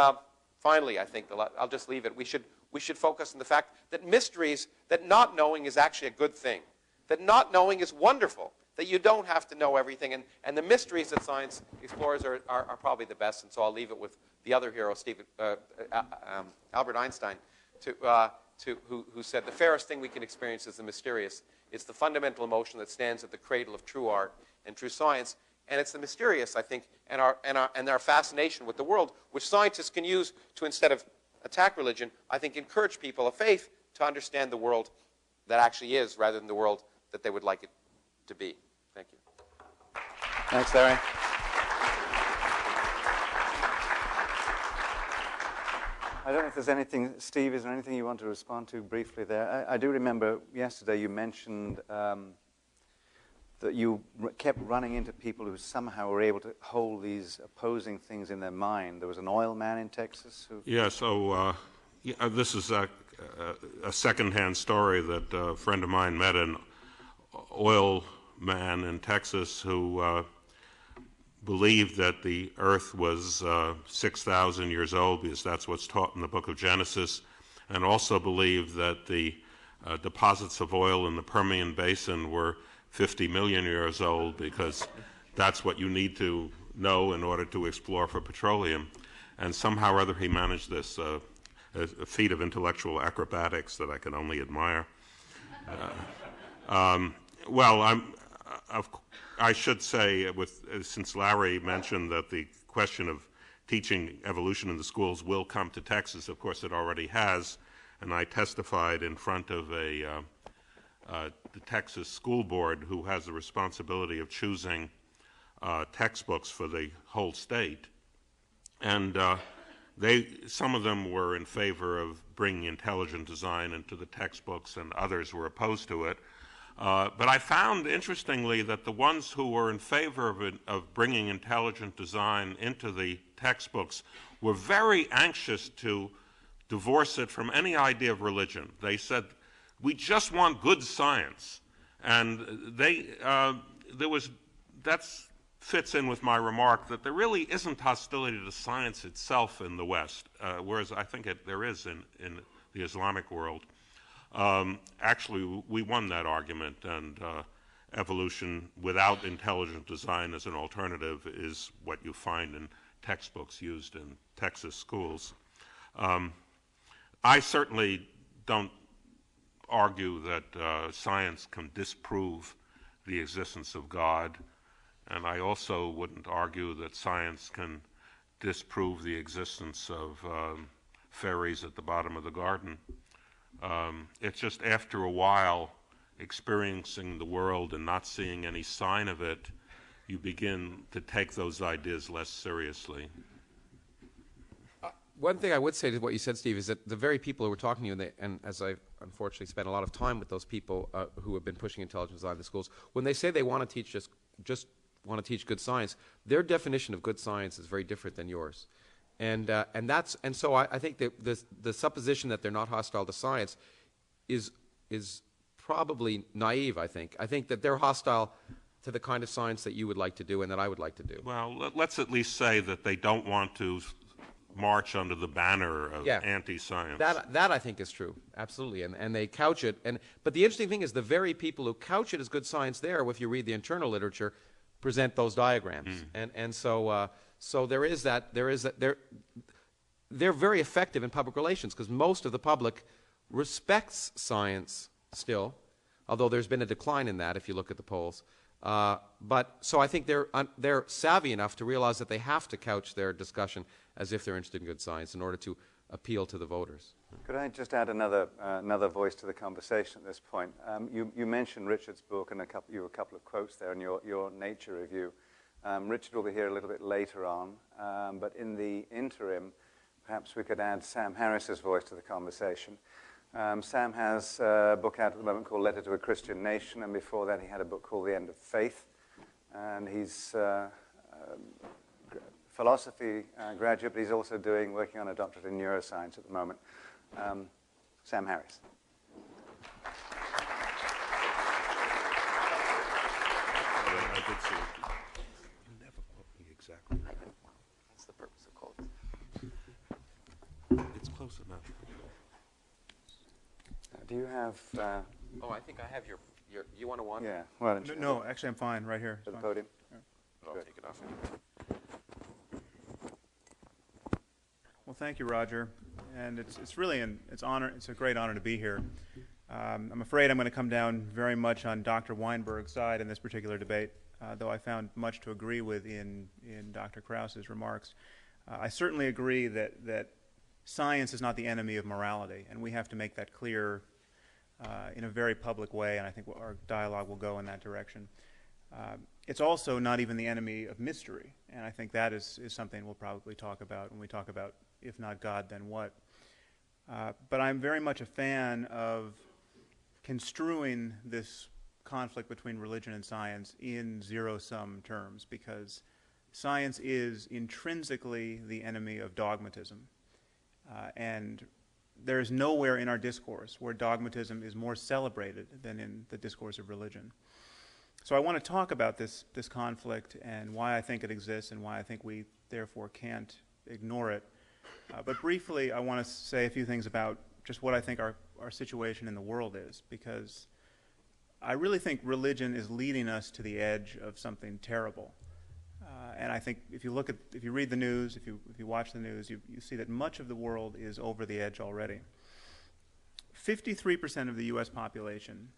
Speaker 3: finally, I think, I'll just leave it, we should focus on the fact that mysteries, that not knowing is actually a good thing, that not knowing is wonderful, that you don't have to know everything, and the mysteries that science explores are probably the best. And so I'll leave it with the other hero, Albert Einstein, who said, the fairest thing we can experience is the mysterious. It's the fundamental emotion that stands at the cradle of true art and true science. And it's the mysterious, I think, and our fascination with the world, which scientists can use to, instead of attack religion, I think encourage people of faith to understand the world that actually is, rather than the world that they would like it to be. Thank you.
Speaker 1: Thanks, Larry. I don't know if there's anything, Steve, is there anything you want to respond to briefly there? I do remember yesterday you mentioned that you kept running into people who somehow were able to hold these opposing things in their mind. There was an oil man in Texas who...
Speaker 2: Yeah, so this is a second-hand story that a friend of mine met an oil man in Texas who believed that the earth was 6,000 years old, because that's what's taught in the book of Genesis, and also believed that the deposits of oil in the Permian Basin were 50 million years old, because that's what you need to know in order to explore for petroleum. And somehow or other he managed this, a feat of intellectual acrobatics that I can only admire. Well, I should say, since Larry mentioned that the question of teaching evolution in the schools will come to Texas, of course it already has, and I testified in front of the Texas school board, who has the responsibility of choosing textbooks for the whole state. And some of them were in favor of bringing intelligent design into the textbooks, and others were opposed to it. But I found, interestingly, that the ones who were in favor of bringing intelligent design into the textbooks were very anxious to divorce it from any idea of religion. They said, we just want good science. And that fits in with my remark that there really isn't hostility to science itself in the West, whereas I think there is in the Islamic world. Actually, we won that argument, and evolution without intelligent design as an alternative is what you find in textbooks used in Texas schools. I certainly don't argue that science can disprove the existence of God, and I also wouldn't argue that science can disprove the existence of fairies at the bottom of the garden. It's just after a while, experiencing the world and not seeing any sign of it, you begin to take those ideas less seriously.
Speaker 3: One thing I would say to what you said, Steve, is that the very people who were talking to you, and as I've unfortunately spent a lot of time with those people who have been pushing intelligent design in the schools, when they say they want to teach just want to teach good science, their definition of good science is very different than yours. And so I think that the supposition that they're not hostile to science is probably naive, I think. I think that they're hostile to the kind of science that you would like to do and that I would like to do.
Speaker 2: Well, let's at least say that they don't want to march under the banner of anti-science.
Speaker 3: That I think is true, absolutely, and they couch it. But the interesting thing is the very people who couch it as good science there, if you read the internal literature, present those diagrams. So there is that. They're very effective in public relations because most of the public respects science still, although there's been a decline in that if you look at the polls. But so I think they're savvy enough to realize that they have to couch their discussion as if they're interested in good science in order to appeal to the voters.
Speaker 1: Could I just add another voice to the conversation at this point? You mentioned Richard's book and a couple of quotes there in your Nature review. Richard will be here a little bit later on, but in the interim, perhaps we could add Sam Harris's voice to the conversation. Sam has a book out at the moment called Letter to a Christian Nation, and before that he had a book called The End of Faith. And he's a philosophy graduate, but he's also working on a doctorate in neuroscience at the moment. Sam Harris.
Speaker 2: I did see it. You never quote me exactly.
Speaker 3: That's the purpose of quotes.
Speaker 2: It's close enough.
Speaker 1: Do you have...
Speaker 3: I think I have your you want to one?
Speaker 1: Yeah. Why don't you?
Speaker 4: No, actually, I'm fine right here.
Speaker 1: To the podium.
Speaker 4: Yeah.
Speaker 3: I'll take it off.
Speaker 4: Well, thank you, Roger. And it's really it's a great honor to be here. I'm afraid I'm going to come down very much on Dr. Weinberg's side in this particular debate, though I found much to agree with in Dr. Krause's remarks. I certainly agree that science is not the enemy of morality, and we have to make that clear in a very public way, and I think our dialogue will go in that direction. It's also not even the enemy of mystery, and I think that is something we'll probably talk about when we talk about if not God, then what. But I'm very much a fan of construing this conflict between religion and science in zero-sum terms, because science is intrinsically the enemy of dogmatism. And there is nowhere in our discourse where dogmatism is more celebrated than in the discourse of religion. So I want to talk about this conflict and why I think it exists and why I think we therefore can't ignore it. But briefly, I want to say a few things about just what I think our situation in the world is, because I really think religion is leading us to the edge of something terrible. And I think if you read the news, if you watch the news, you see that much of the world is over the edge already. 53% of the U.S. population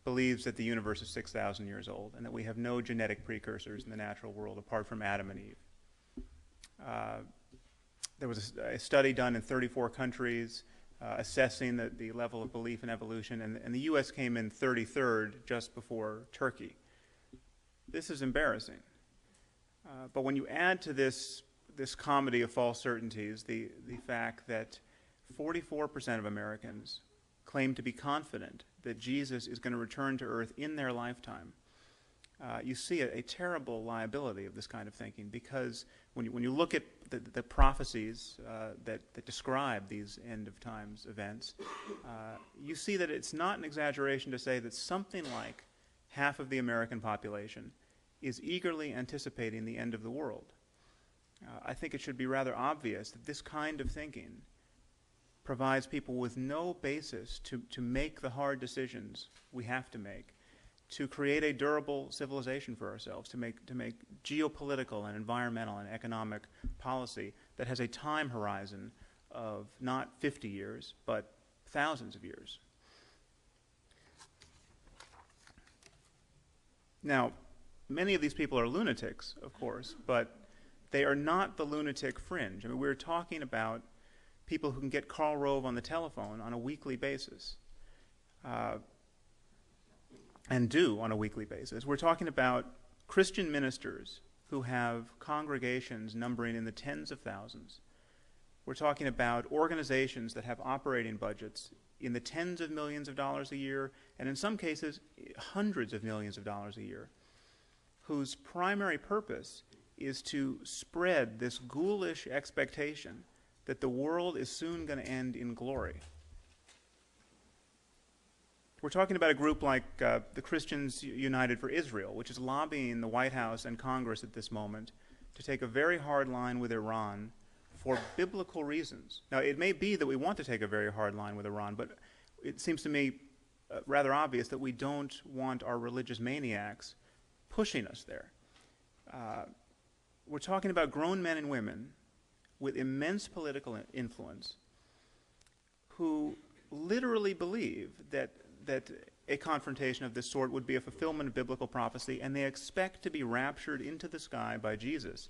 Speaker 4: believes that the universe is 6,000 years old and that we have no genetic precursors in the natural world apart from Adam and Eve. There was a study done in 34 countries assessing the level of belief in evolution, and the U.S. came in 33rd just before Turkey. This is embarrassing. But when you add to this comedy of false certainties the fact that 44% of Americans claim to be confident that Jesus is going to return to earth in their lifetime, you see a terrible liability of this kind of thinking, because when you look at the prophecies that describe these end-of-times events, you see that it's not an exaggeration to say that something like half of the American population is eagerly anticipating the end of the world. I think it should be rather obvious that this kind of thinking provides people with no basis to make the hard decisions we have to make, to create a durable civilization for ourselves, to make geopolitical and environmental and economic policy that has a time horizon of not 50 years, but thousands of years. Now, many of these people are lunatics, of course, but they are not the lunatic fringe. I mean, we're talking about people who can get Karl Rove on the telephone on a weekly basis, and do on a weekly basis. We're talking about Christian ministers who have congregations numbering in the tens of thousands. We're talking about organizations that have operating budgets in the tens of millions of dollars a year, and in some cases, hundreds of millions of dollars a year, whose primary purpose is to spread this ghoulish expectation that the world is soon going to end in glory. We're talking about a group like the Christians United for Israel, which is lobbying the White House and Congress at this moment to take a very hard line with Iran for biblical reasons. Now, it may be that we want to take a very hard line with Iran, but it seems to me rather obvious that we don't want our religious maniacs pushing us there. We're talking about grown men and women with immense political influence who literally believe that a confrontation of this sort would be a fulfillment of biblical prophecy, and they expect to be raptured into the sky by Jesus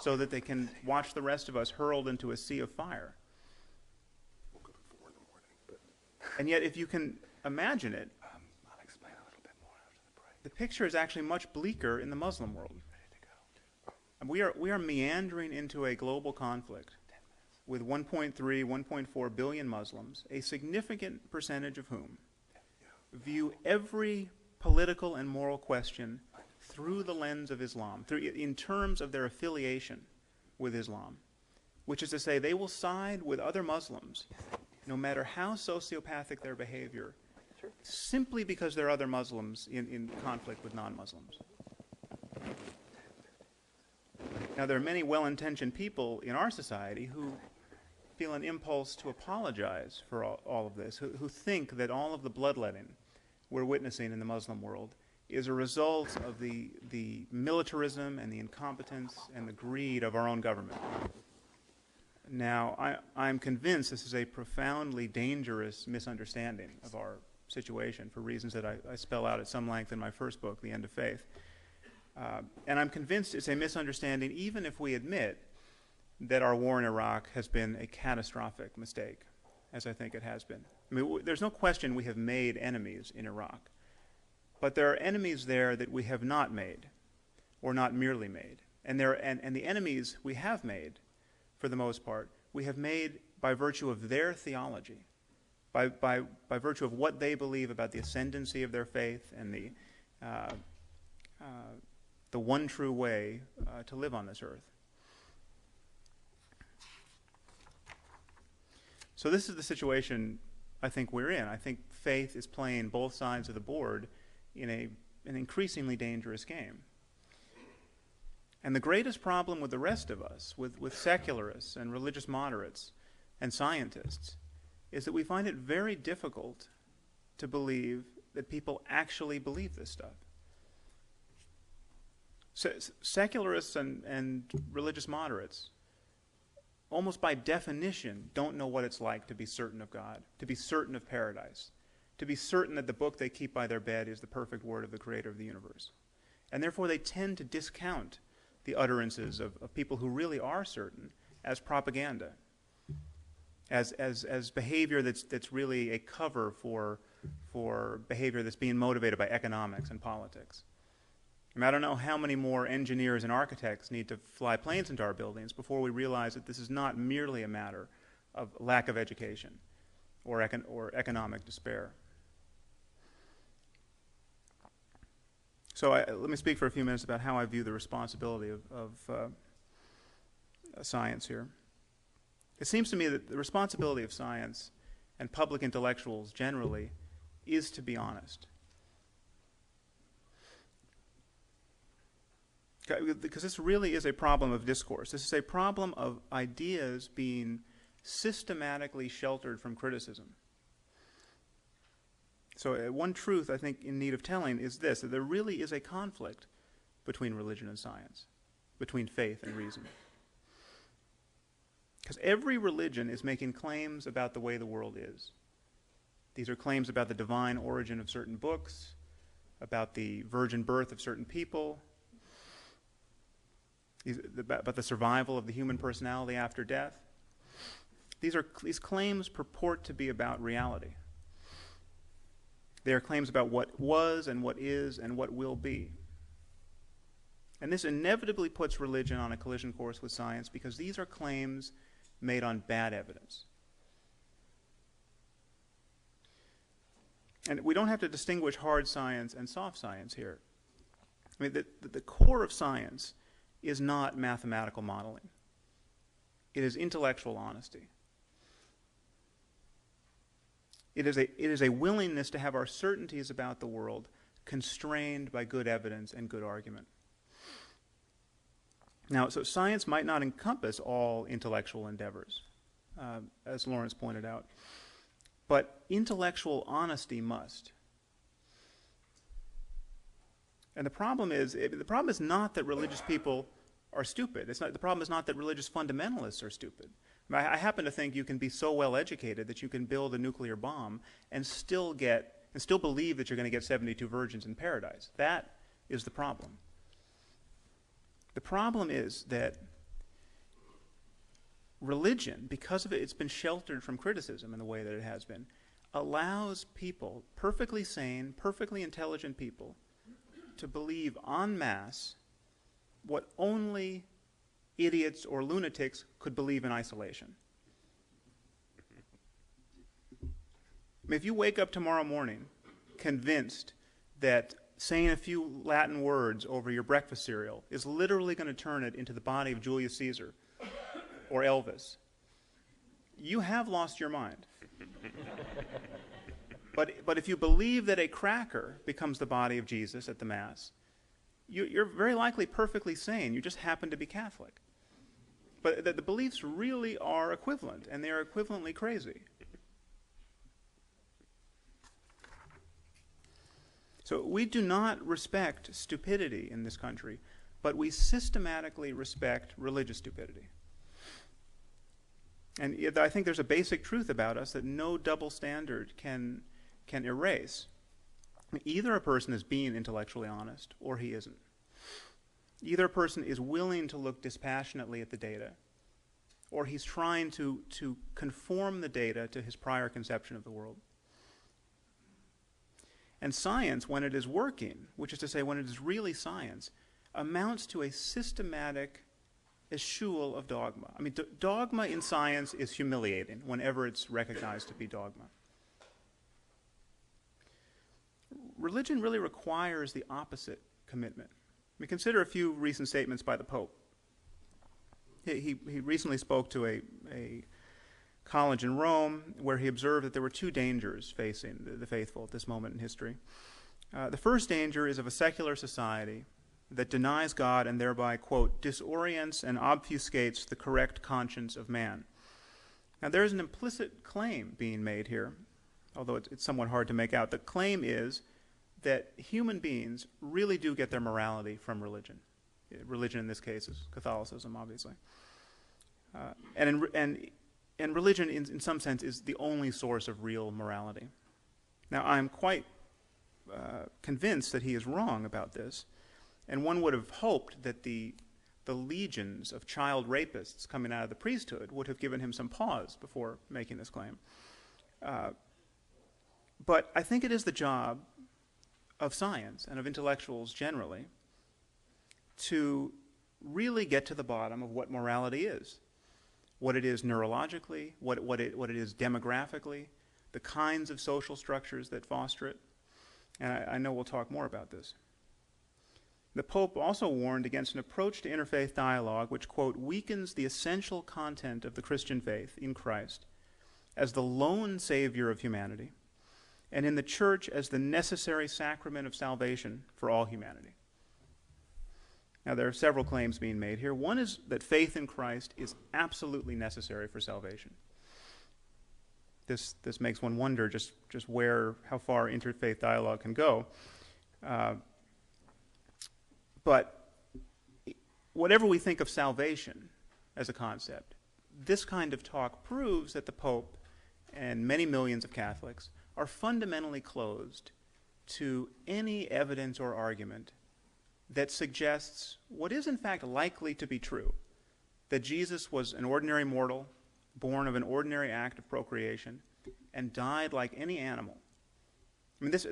Speaker 4: so that they can watch the rest of us hurled into a sea of fire. And yet, if you can imagine it,
Speaker 1: I'll explain a little bit more after the break.
Speaker 4: the picture is actually much bleaker in the Muslim world. And we are meandering into a global conflict with 1.3, 1.4 billion Muslims, a significant percentage of whom view every political and moral question through the lens of Islam, in terms of their affiliation with Islam, which is to say they will side with other Muslims no matter how sociopathic their behavior, simply because they're other Muslims in conflict with non-Muslims. Now, there are many well-intentioned people in our society who feel an impulse to apologize for all of this, who think that all of the bloodletting we're witnessing in the Muslim world is a result of the militarism and the incompetence and the greed of our own government. Now, I'm convinced this is a profoundly dangerous misunderstanding of our situation for reasons that I spell out at some length in my first book, The End of Faith. And I'm convinced it's a misunderstanding even if we admit that our war in Iraq has been a catastrophic mistake, as I think it has been. I mean, there's no question we have made enemies in Iraq. But there are enemies there that we have not made, or not merely made. And the enemies we have made, for the most part, we have made by virtue of their theology, by virtue of what they believe about the ascendancy of their faith and the one true way to live on this earth. So this is the situation I think we're in. I think faith is playing both sides of the board in an increasingly dangerous game. And the greatest problem with the rest of us, with secularists and religious moderates and scientists, is that we find it very difficult to believe that people actually believe this stuff. Secularists and religious moderates, almost by definition, don't know what it's like to be certain of God, to be certain of paradise, to be certain that the book they keep by their bed is the perfect word of the creator of the universe. And therefore they tend to discount the utterances of people who really are certain as propaganda, as behavior that's really a cover for behavior that's being motivated by economics and politics. I mean, I don't know how many more engineers and architects need to fly planes into our buildings before we realize that this is not merely a matter of lack of education or economic despair. So let me speak for a few minutes about how I view the responsibility of science here. It seems to me that the responsibility of science and public intellectuals generally is to be honest. Because this really is a problem of discourse. This is a problem of ideas being systematically sheltered from criticism. So one truth I think in need of telling is this, that there really is a conflict between religion and science, between faith and reason. Because every religion is making claims about the way the world is. These are claims about the divine origin of certain books, about the virgin birth of certain people, about the survival of the human personality after death. These claims purport to be about reality. They are claims about what was and what is and what will be. And this inevitably puts religion on a collision course with science because these are claims made on bad evidence. And we don't have to distinguish hard science and soft science here. I mean, the core of science is not mathematical modeling. It is intellectual honesty. It is a willingness to have our certainties about the world constrained by good evidence and good argument. Now, so science might not encompass all intellectual endeavors, as Lawrence pointed out, but intellectual honesty must. And the problem is not that religious people are stupid. The problem is not that religious fundamentalists are stupid. I happen to think you can be so well educated that you can build a nuclear bomb and still believe that you're going to get 72 virgins in paradise. That is the problem. The problem is that religion, because of it's been sheltered from criticism in the way that it has been, allows people, perfectly sane, perfectly intelligent people, to believe en masse what only idiots or lunatics could believe in isolation. I mean, if you wake up tomorrow morning convinced that saying a few Latin words over your breakfast cereal is literally going to turn it into the body of Julius Caesar or Elvis, you have lost your mind. But if you believe that a cracker becomes the body of Jesus at the Mass, you're very likely perfectly sane. You just happen to be Catholic. But the beliefs really are equivalent, and they are equivalently crazy. So we do not respect stupidity in this country, but we systematically respect religious stupidity. And I think there's a basic truth about us that no double standard can erase. Either a person is being intellectually honest or he isn't. Either a person is willing to look dispassionately at the data or he's trying to conform the data to his prior conception of the world. And science, when it is working, which is to say when it is really science, amounts to a systematic eschewal of dogma. I mean, dogma in science is humiliating whenever it's recognized to be dogma. Religion really requires the opposite commitment. I mean, consider a few recent statements by the Pope. He recently spoke to a college in Rome where he observed that there were two dangers facing the faithful at this moment in history. The first danger is of a secular society that denies God and thereby, quote, disorients and obfuscates the correct conscience of man. Now, there is an implicit claim being made here, although it's somewhat hard to make out. The claim is that human beings really do get their morality from religion. Religion in this case is Catholicism, obviously. And religion, in some sense, is the only source of real morality. Now, I'm quite convinced that he is wrong about this, and one would have hoped that the legions of child rapists coming out of the priesthood would have given him some pause before making this claim. But I think it is the job of science and of intellectuals generally to really get to the bottom of what morality is, what it is neurologically, what it is demographically, the kinds of social structures that foster it. And I know we'll talk more about this. The Pope also warned against an approach to interfaith dialogue which, quote, weakens the essential content of the Christian faith in Christ as the lone Savior of humanity, and in the Church as the necessary sacrament of salvation for all humanity. Now, there are several claims being made here. One is that faith in Christ is absolutely necessary for salvation. this makes one wonder just how far interfaith dialogue can go. But whatever we think of salvation as a concept, this kind of talk proves that the Pope and many millions of Catholics are fundamentally closed to any evidence or argument that suggests what is in fact likely to be true, that Jesus was an ordinary mortal, born of an ordinary act of procreation, and died like any animal. I mean, those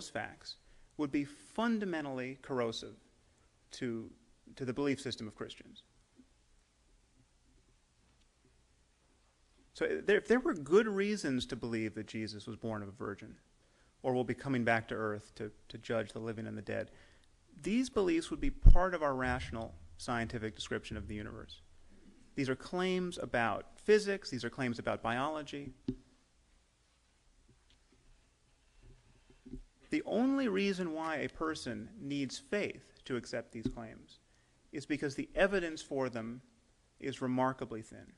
Speaker 4: facts, would be fundamentally corrosive to the belief system of Christians. So if there were good reasons to believe that Jesus was born of a virgin, or will be coming back to earth to judge the living and the dead, these beliefs would be part of our rational scientific description of the universe. These are claims about physics, these are claims about biology. The only reason why a person needs faith to accept these claims is because the evidence for them is remarkably thin.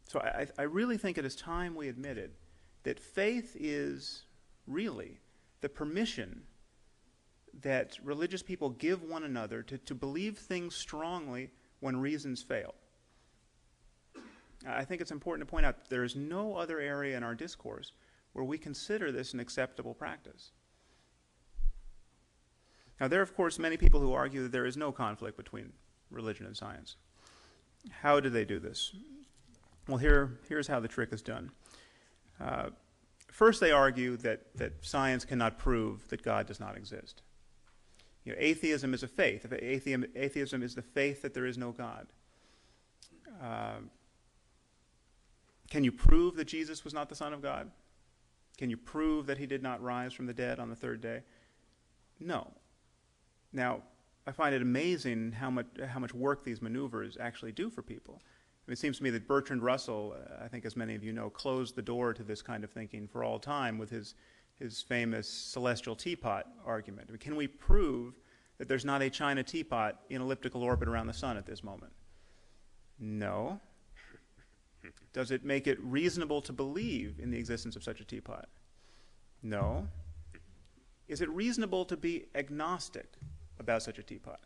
Speaker 4: So I really think it is time we admitted that faith is really the permission that religious people give one another to believe things strongly when reasons fail. I think it's important to point out that there is no other area in our discourse where we consider this an acceptable practice. Now, there are, of course, many people who argue that there is no conflict between religion and science. How do they do this? Well, here's how the trick is done. First, they argue that science cannot prove that God does not exist. You know, atheism is a faith. Atheism is the faith that there is no God. Can you prove that Jesus was not the Son of God? Can you prove that he did not rise from the dead on the third day? No. Now, I find it amazing how much work these maneuvers actually do for people. I mean, it seems to me that Bertrand Russell, I think as many of you know, closed the door to this kind of thinking for all time with his famous celestial teapot argument. I mean, can we prove that there's not a China teapot in elliptical orbit around the sun at this moment? No. Does it make it reasonable to believe in the existence of such a teapot? No. Is it reasonable to be agnostic about such a teapot?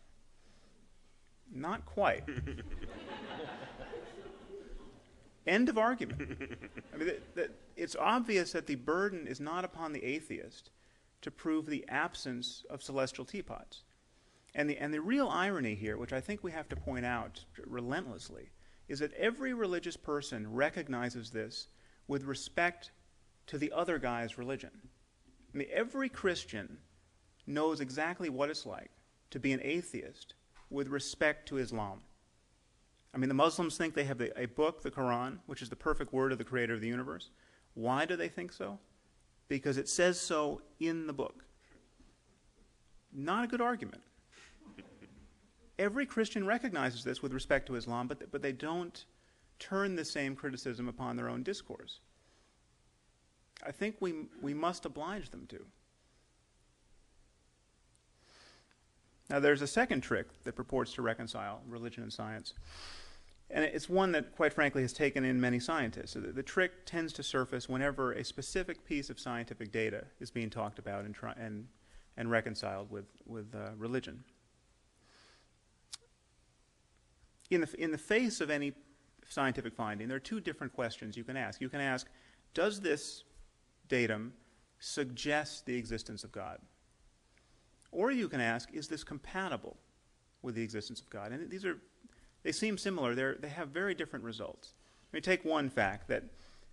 Speaker 4: Not quite. End of argument. I mean, it's obvious that the burden is not upon the atheist to prove the absence of celestial teapots. And the real irony here, which I think we have to point out relentlessly, is that every religious person recognizes this with respect to the other guy's religion. I mean, every Christian knows exactly what it's like to be an atheist with respect to Islam. I mean, the Muslims think they have a book, the Quran, which is the perfect word of the creator of the universe. Why do they think so? Because it says so in the book. Not a good argument. Every Christian recognizes this with respect to Islam, but they don't turn the same criticism upon their own discourse. I think we must oblige them to. Now, there's a second trick that purports to reconcile religion and science, and it's one that, quite frankly, has taken in many scientists. So the trick tends to surface whenever a specific piece of scientific data is being talked about and reconciled with religion. In the face of any scientific finding, there are two different questions you can ask. You can ask, does this datum suggest the existence of God? Or you can ask, is this compatible with the existence of God? And they seem similar. They have very different results. Let me take one fact, that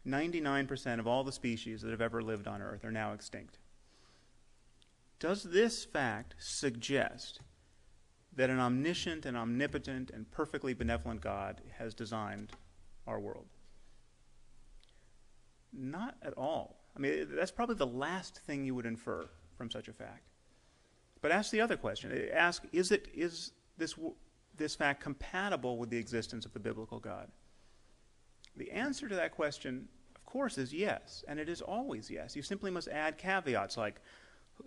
Speaker 4: 99% of all the species that have ever lived on Earth are now extinct. Does this fact suggest that an omniscient and omnipotent and perfectly benevolent God has designed our world? Not at all. I mean, that's probably the last thing you would infer from such a fact. But ask the other question. Ask, is this fact compatible with the existence of the biblical God? The answer to that question, of course, is yes, and it is always yes. You simply must add caveats like,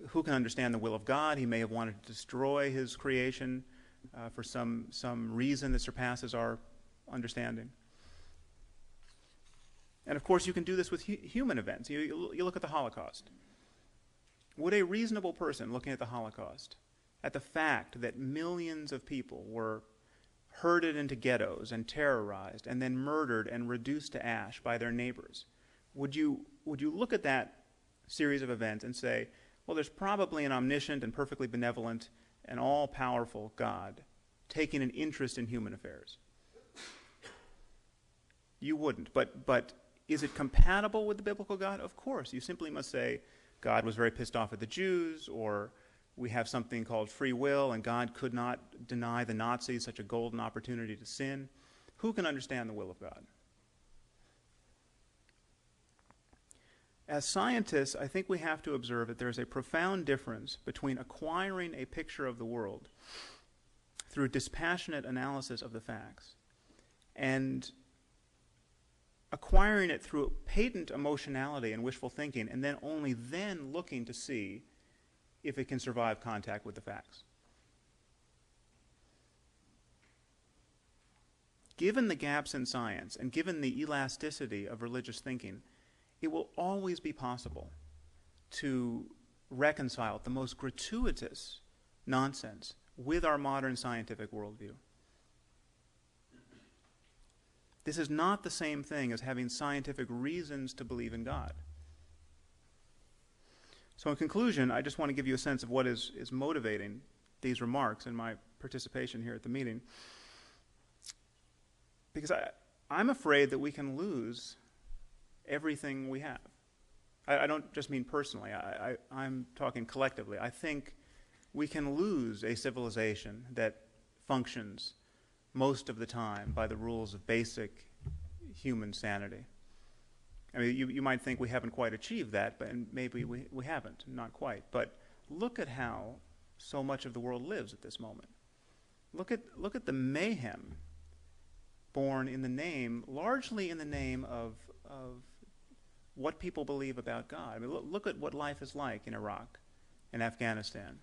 Speaker 4: who can understand the will of God? He may have wanted to destroy his creation for some reason that surpasses our understanding. And of course, you can do this with human events. You look at the Holocaust. Would a reasonable person looking at the Holocaust, at the fact that millions of people were herded into ghettos and terrorized and then murdered and reduced to ash by their neighbors, would you look at that series of events and say, well, there's probably an omniscient and perfectly benevolent and all-powerful God taking an interest in human affairs? You wouldn't. But is it compatible with the biblical God? Of course. You simply must say God was very pissed off at the Jews, or we have something called free will, and God could not deny the Nazis such a golden opportunity to sin. Who can understand the will of God? As scientists, I think we have to observe that there is a profound difference between acquiring a picture of the world through dispassionate analysis of the facts and acquiring it through patent emotionality and wishful thinking, and then only then looking to see if it can survive contact with the facts. Given the gaps in science and given the elasticity of religious thinking, it will always be possible to reconcile the most gratuitous nonsense with our modern scientific worldview. This is not the same thing as having scientific reasons to believe in God. So in conclusion, I just want to give you a sense of what is motivating these remarks and my participation here at the meeting. Because I'm afraid that we can lose everything we have. I don't just mean personally. I'm talking collectively. I think we can lose a civilization that functions most of the time by the rules of basic human sanity. I mean, you might think we haven't quite achieved that, but maybe we haven't, not quite. But look at how so much of the world lives at this moment. Look at the mayhem born in the name, largely in the name of what people believe about God. I mean, look at what life is like in Iraq and Afghanistan.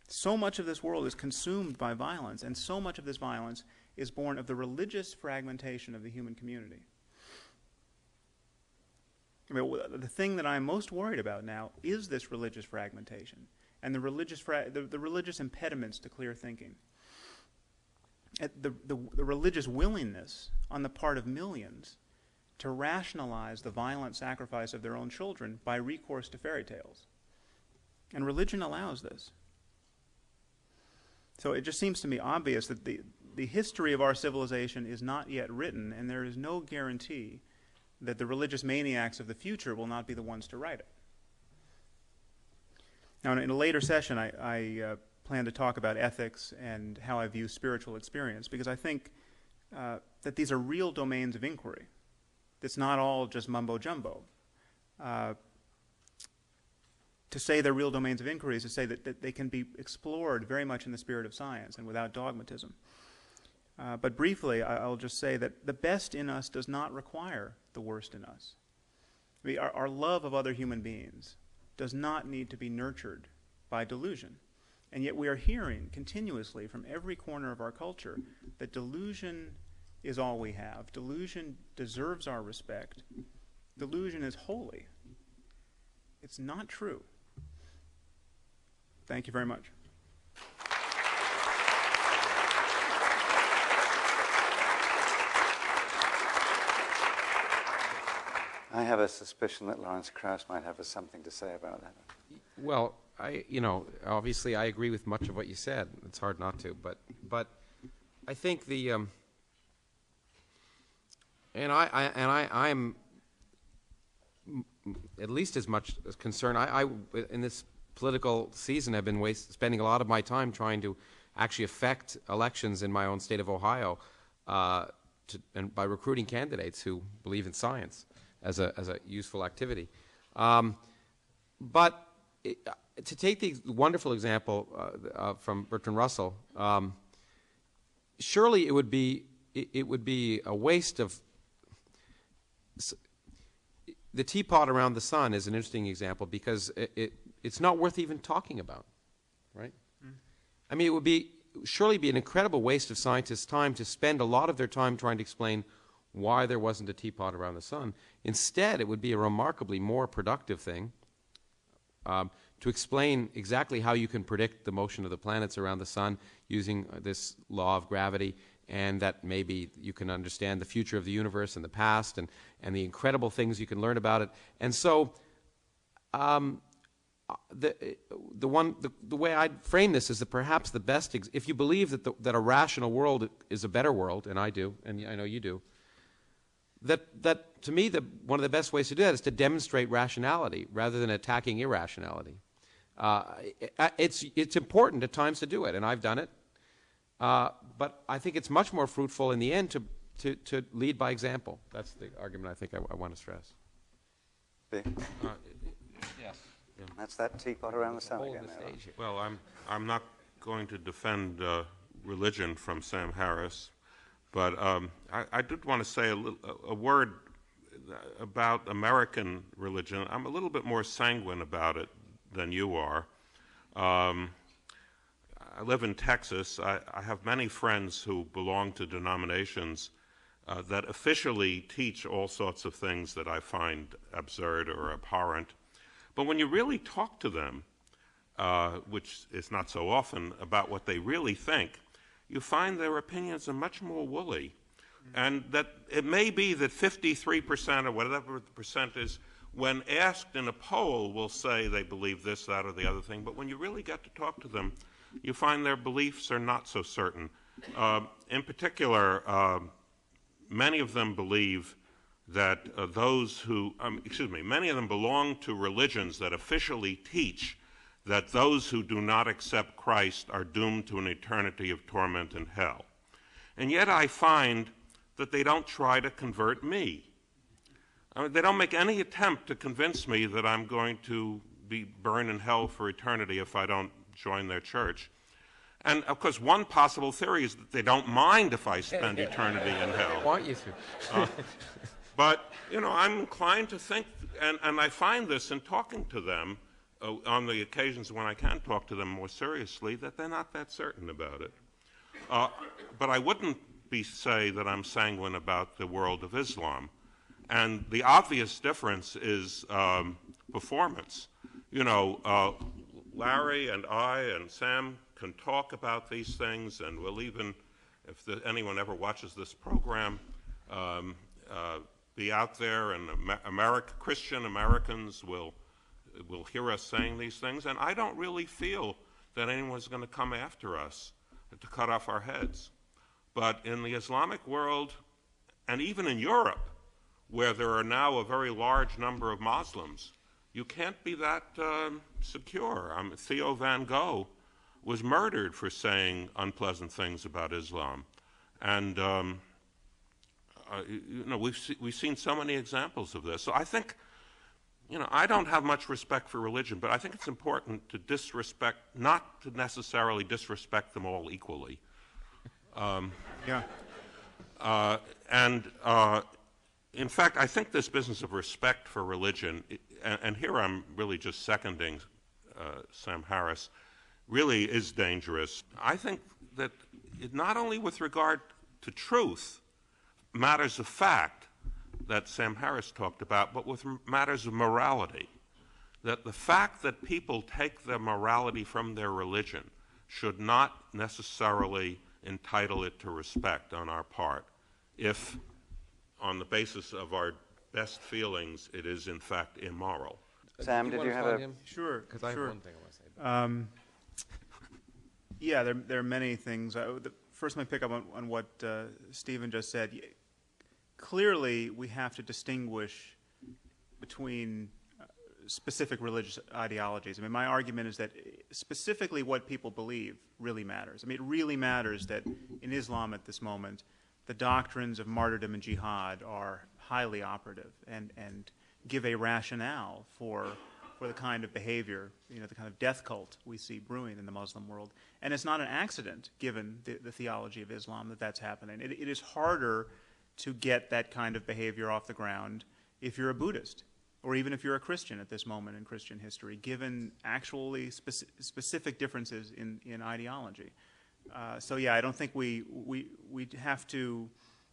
Speaker 4: So much of this world is consumed by violence, and so much of this violence is born of the religious fragmentation of the human community. I mean, the thing that I'm most worried about now is this religious fragmentation and the religious impediments to clear thinking. The religious willingness on the part of millions to rationalize the violent sacrifice of their own children by recourse to fairy tales. And religion allows this. So it just seems to me obvious that the history of our civilization is not yet written, and there is no guarantee that the religious maniacs of the future will not be the ones to write it. Now, in a later session, I plan to talk about ethics and how I view spiritual experience, because I think that these are real domains of inquiry. It's not all just mumbo-jumbo. To say they're real domains of inquiry is to say that they can be explored very much in the spirit of science and without dogmatism. But briefly, I'll just say that the best in us does not require the worst in us. I mean, our love of other human beings does not need to be nurtured by delusion. And yet we are hearing continuously from every corner of our culture that delusion is all we have. Delusion deserves our respect. Delusion is holy. It's not true. Thank you very much.
Speaker 1: I have a suspicion that Lawrence Krauss might have something to say about that.
Speaker 3: Well, obviously I agree with much of what you said. It's hard not to, but I think I'm at least as much as concerned. I in this political season have been spending a lot of my time trying to actually affect elections in my own state of Ohio, and by recruiting candidates who believe in science as a useful activity. But to take the wonderful example from Bertrand Russell, surely it would be a waste of. The teapot around the sun is an interesting example because it's not worth even talking about, right? Mm. I mean, it would surely be an incredible waste of scientists' time to spend a lot of their time trying to explain why there wasn't a teapot around the sun. Instead, it would be a remarkably more productive thing to explain exactly how you can predict the motion of the planets around the sun using this law of gravity, and that maybe you can understand the future of the universe and the past and the incredible things you can learn about it. And so the way I'd frame this is that perhaps the best, if you believe that a rational world is a better world, and I do, and I know you do, that to me one of the best ways to do that is to demonstrate rationality rather than attacking irrationality. It's important at times to do it, and I've done it. But I think it's much more fruitful in the end to lead by example. That's the argument I think I want to stress.
Speaker 1: Yes.
Speaker 3: Yeah.
Speaker 1: That's that teapot around the sun again.
Speaker 2: Well, I'm not going to defend religion from Sam Harris, but I did want to say a word about American religion. I'm a little bit more sanguine about it than you are. I live in Texas. I have many friends who belong to denominations that officially teach all sorts of things that I find absurd or abhorrent. But when you really talk to them, which is not so often, about what they really think, you find their opinions are much more woolly. And that it may be that 53% or whatever the percent is, when asked in a poll, will say they believe this, that, or the other thing. But when you really get to talk to them, you find their beliefs are not so certain. In particular, many of them believe that many of them belong to religions that officially teach that those who do not accept Christ are doomed to an eternity of torment in hell. And yet I find that they don't try to convert me. They don't make any attempt to convince me that I'm going to be burned in hell for eternity if I don't join their church. And, of course, one possible theory is that they don't mind if I spend eternity in hell.
Speaker 3: I want you to.
Speaker 2: But, I'm inclined to think, and I find this in talking to them on the occasions when I can talk to them more seriously, that they're not that certain about it. But I wouldn't say that I'm sanguine about the world of Islam. And the obvious difference is performance. Larry and I and Sam can talk about these things, and we'll even, if anyone ever watches this program, be out there, and Christian Americans will hear us saying these things, and I don't really feel that anyone's going to come after us to cut off our heads. But in the Islamic world, and even in Europe, where there are now a very large number of Muslims, you can't be that secure. Theo van Gogh was murdered for saying unpleasant things about Islam. And we've seen so many examples of this. So I think, I don't have much respect for religion, but I think it's important to not to necessarily disrespect them all equally. In fact, I think this business of respect for religion, and here I'm really just seconding Sam Harris, really is dangerous. I think that not only with regard to truth, matters of fact that Sam Harris talked about, but with matters of morality. That the fact that people take their morality from their religion should not necessarily entitle it to respect on our part, if on the basis of our best feelings it is in fact immoral.
Speaker 1: Sam, did you have a...
Speaker 4: Sure.
Speaker 3: Because I have one thing I want to say.
Speaker 4: Yeah, there are many things. First, let me pick up on what Stephen just said. Clearly, we have to distinguish between specific religious ideologies. My argument is that specifically what people believe really matters. It really matters that in Islam at this moment, the doctrines of martyrdom and jihad are highly operative and give a rationale for the kind of behavior, the kind of death cult we see brewing in the Muslim world. And it's not an accident, given the theology of Islam, that that's happening. It is harder to get that kind of behavior off the ground if you're a Buddhist, or even if you're a Christian at this moment in Christian history, given actually specific differences in ideology. So yeah, I don't think we have to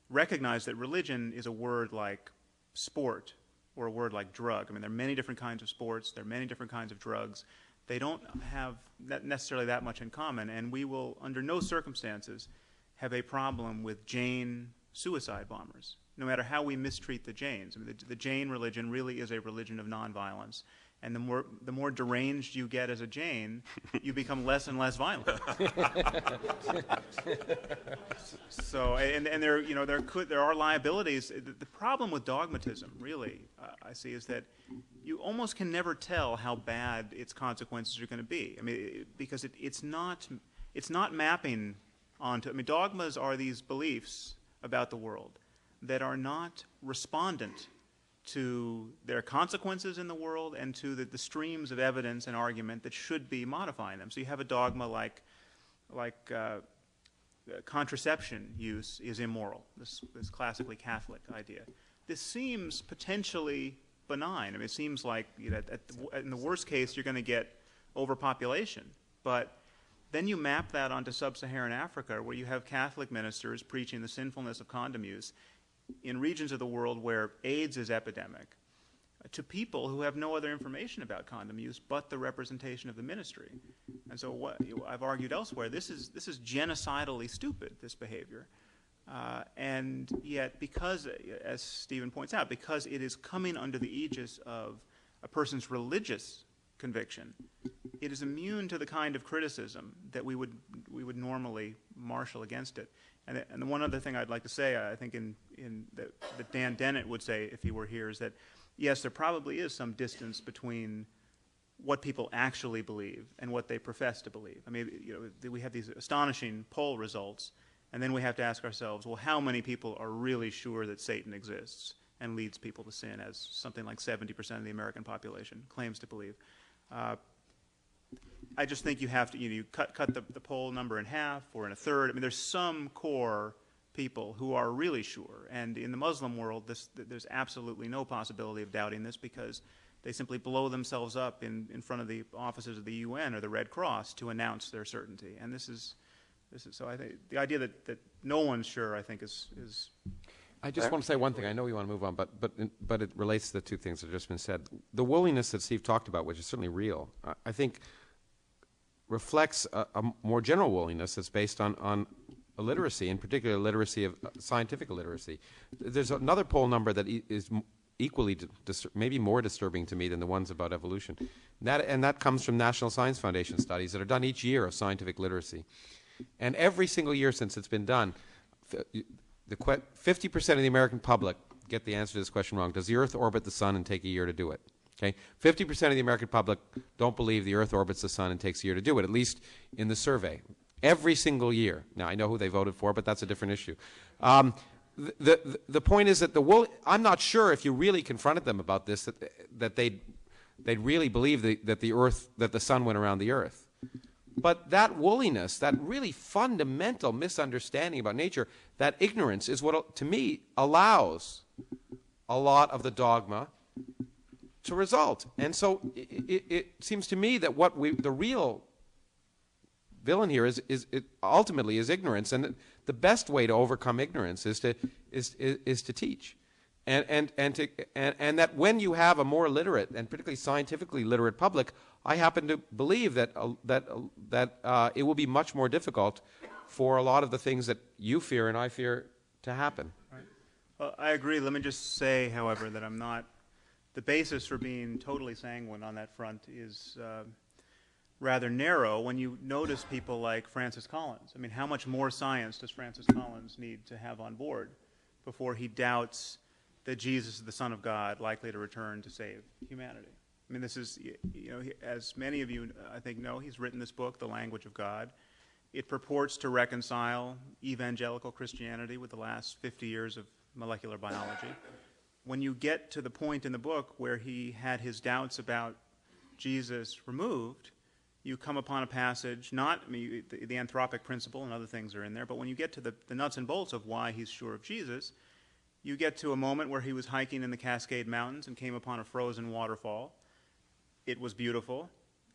Speaker 4: recognize that religion is a word like sport or a word like drug. I mean, there are many different kinds of sports. There are many different kinds of drugs. They don't have necessarily that much in common, and we will, under no circumstances, have a problem with Jain suicide bombers, no matter how we mistreat the Jains. I mean, the Jain religion really is a religion of nonviolence, and the more deranged you get as a Jain, you become less and less violent. So, and there are liabilities. The problem with dogmatism, really, I see, is that you almost can never tell how bad its consequences are going to be. I mean, because it's not mapping onto. I mean, dogmas are these beliefs about the world that are not respondent to their consequences in the world and to the streams of evidence and argument that should be modifying them. So you have a dogma like contraception use is immoral, this classically Catholic idea. This seems potentially benign. I mean, it seems like, you know, in the worst case, you're going to get overpopulation. But then you map that onto sub-Saharan Africa, where you have Catholic ministers preaching the sinfulness of condom use in regions of the world where AIDS is epidemic, to people who have no other information about condom use but the representation of the ministry. And so what I've argued elsewhere, this is genocidally stupid, this behavior. And yet, because, as Stephen points out, because it is coming under the aegis of a person's religious conviction, it is immune to the kind of criticism that we would normally marshal against it. And the one other thing I'd like to say, I think that Dan Dennett would say if he were here, is that yes, there probably is some distance between what people actually believe and what they profess to believe. I mean, you know, we have these astonishing poll results, and then we have to ask ourselves, well, how many people are really sure that Satan exists and leads people to sin, as something like 70% of the American population claims to believe? I just think you have to, you cut the poll number in half or in a third. I mean, there's some core people who are really sure. And in the Muslim world, there's absolutely no possibility of doubting this, because they simply blow themselves up in front of the offices of the UN or the Red Cross to announce their certainty. And this is so I think the idea that no one's sure, I think, is
Speaker 5: I just want to say one thing. I know we want to move on, but it relates to the two things that have just been said. The willingness that Steve talked about, which is certainly real, I think reflects a more general willingness that's based on illiteracy, in particular literacy of scientific illiteracy. There's another poll number that is equally, maybe more disturbing to me than the ones about evolution. And that comes from National Science Foundation studies that are done each year of scientific literacy. And every single year since it's been done, 50% of the American public get the answer to this question wrong. Does the Earth orbit the sun and take a year to do it? Okay, 50% of the American public don't believe the Earth orbits the sun and takes a year to do it, at least in the survey. Every single year. Now, I know who they voted for, but that's a different issue. The point is that I'm not sure if you really confronted them about this that they'd really believe that the sun went around the Earth. But that woolliness, that really fundamental misunderstanding about nature, that ignorance is what, to me, allows a lot of the dogma to result. And so it seems to me that the real villain here is ultimately ignorance, and the best way to overcome ignorance is to teach, and that when you have a more literate and particularly scientifically literate public, I happen to believe that it will be much more difficult for a lot of the things that you fear and I fear to happen.
Speaker 4: Right. Well, I agree. Let me just say, however, that I'm not. The basis for being totally sanguine on that front is rather narrow when you notice people like Francis Collins. I mean, how much more science does Francis Collins need to have on board before he doubts that Jesus is the Son of God, likely to return to save humanity? I mean, this is, as many of you, I think, know, he's written this book, The Language of God. It purports to reconcile evangelical Christianity with the last 50 years of molecular biology. When you get to the point in the book where he had his doubts about Jesus removed, you come upon a passage, the anthropic principle and other things are in there, but when you get to the nuts and bolts of why he's sure of Jesus, you get to a moment where he was hiking in the Cascade Mountains and came upon a frozen waterfall. It was beautiful.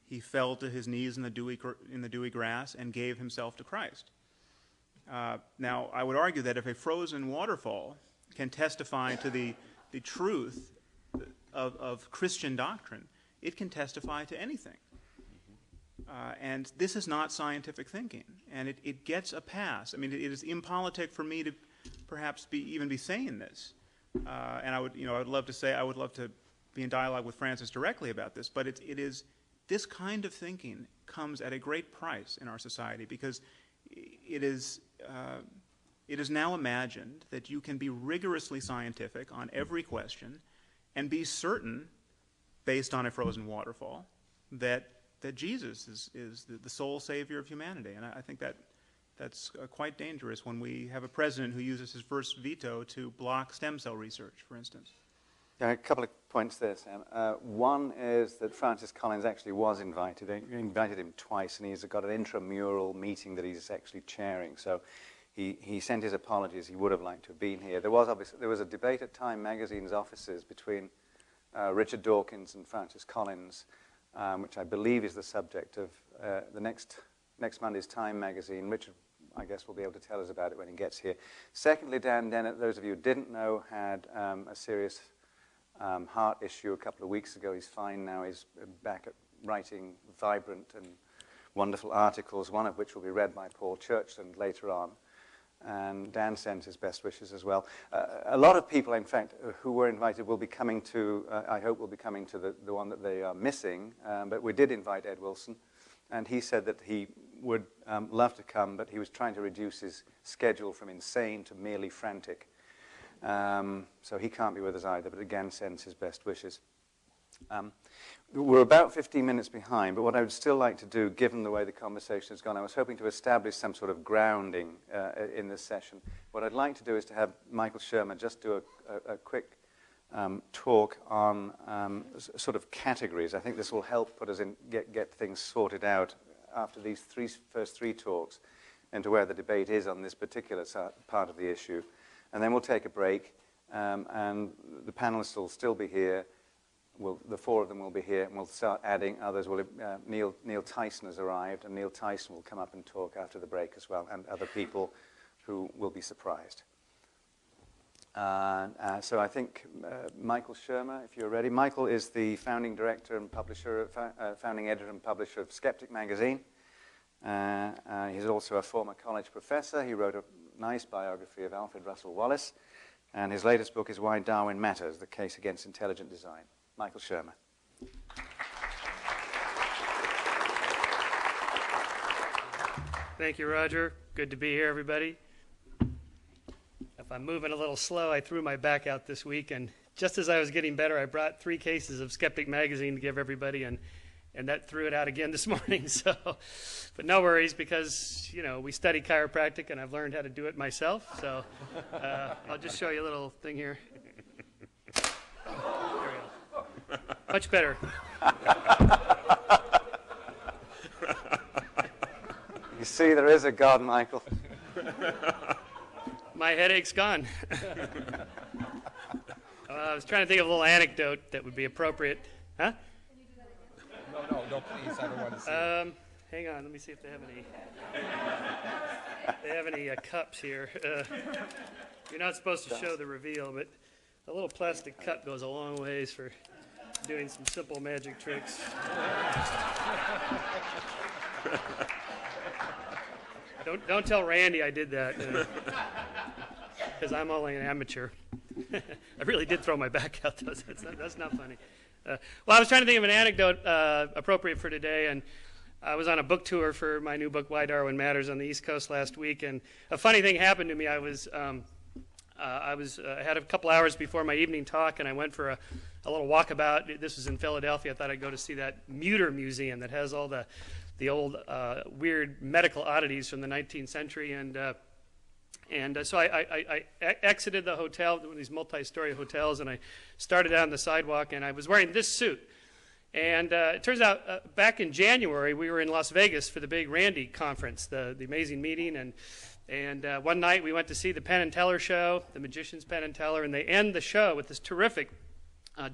Speaker 4: He fell to his knees in the dewy grass and gave himself to Christ. Now, I would argue that if a frozen waterfall can testify to the truth of Christian doctrine, it can testify to anything. And this is not scientific thinking, and it gets a pass. I mean, it is impolitic for me to perhaps even be saying this. And I would love to be in dialogue with Francis directly about this. But it is this kind of thinking comes at a great price in our society, because it is now imagined that you can be rigorously scientific on every question and be certain, based on a frozen waterfall, that Jesus is the sole savior of humanity. And I think that's quite dangerous when we have a president who uses his first veto to block stem cell research, for instance.
Speaker 1: Yeah, a couple of points there, Sam. One is that Francis Collins actually was invited. They invited him twice, and he's got an intramural meeting that he's actually chairing. So he sent his apologies. He would have liked to have been here. There was a debate at Time magazine's offices between Richard Dawkins and Francis Collins, which I believe is the subject of the next Monday's Time magazine. Richard, I guess, will be able to tell us about it when he gets here. Secondly, Dan Dennett, those of you who didn't know, had a serious heart issue a couple of weeks ago. He's fine now. He's back at writing vibrant and wonderful articles, one of which will be read by Paul Churchland later on. And Dan sends his best wishes as well. A lot of people, in fact, who were invited will be coming to, I hope will be coming to the one that they are missing. But we did invite Ed Wilson, and he said that he would love to come, but he was trying to reduce his schedule from insane to merely frantic. So he can't be with us either, but again sends his best wishes. We're about 15 minutes behind, but what I would still like to do, given the way the conversation has gone, I was hoping to establish some sort of grounding in this session. What I'd like to do is to have Michael Shermer just do a quick talk on sort of categories. I think this will help put us in, get things sorted out after these first three talks into where the debate is on this particular part of the issue. And then we'll take a break, and the panelists will still be here. The four of them will be here, and we'll start adding others. Neil Tyson has arrived, and Neil Tyson will come up and talk after the break as well, and other people who will be surprised. So I think Michael Shermer, if you're ready. Michael is the founding director and publisher, founding editor and publisher of Skeptic magazine. He's also a former college professor. He wrote a nice biography of Alfred Russel Wallace, and his latest book is Why Darwin Matters, The Case Against Intelligent Design. Michael Shermer.
Speaker 6: Thank you, Roger. Good to be here, everybody. If I'm moving a little slow, I threw my back out this week, and just as I was getting better, I brought 3 cases of Skeptic magazine to give everybody, and that threw it out again this morning. So, but no worries, because we study chiropractic, and I've learned how to do it myself. So I'll just show you a little thing here. There we go. Much better.
Speaker 1: You see, there is a God, Michael.
Speaker 6: My headache's gone. I was trying to think of a little anecdote that would be appropriate. Huh?
Speaker 7: No, please. I don't want to see it.
Speaker 6: Hang on. Let me see if they have any cups here. You're not supposed to show the reveal, but a little plastic cup goes a long ways for doing some simple magic tricks. Don't tell Randy I did that, because I'm only an amateur. I really did throw my back out, though. That's not funny. Well, I was trying to think of an anecdote appropriate for today, and I was on a book tour for my new book, Why Darwin Matters, on the East Coast last week, and a funny thing happened to me. I had a couple hours before my evening talk, and I went for a little walkabout. This was in Philadelphia. I thought I'd go to see that Muter Museum that has all the old weird medical oddities from the 19th century, and so I exited the hotel, one of these multi-story hotels, and I started out on the sidewalk, and I was wearing this suit. And it turns out back in January, we were in Las Vegas for the big Randy conference, the amazing meeting, and one night we went to see the Penn and Teller show, the magician's Penn and Teller, and they end the show with this terrific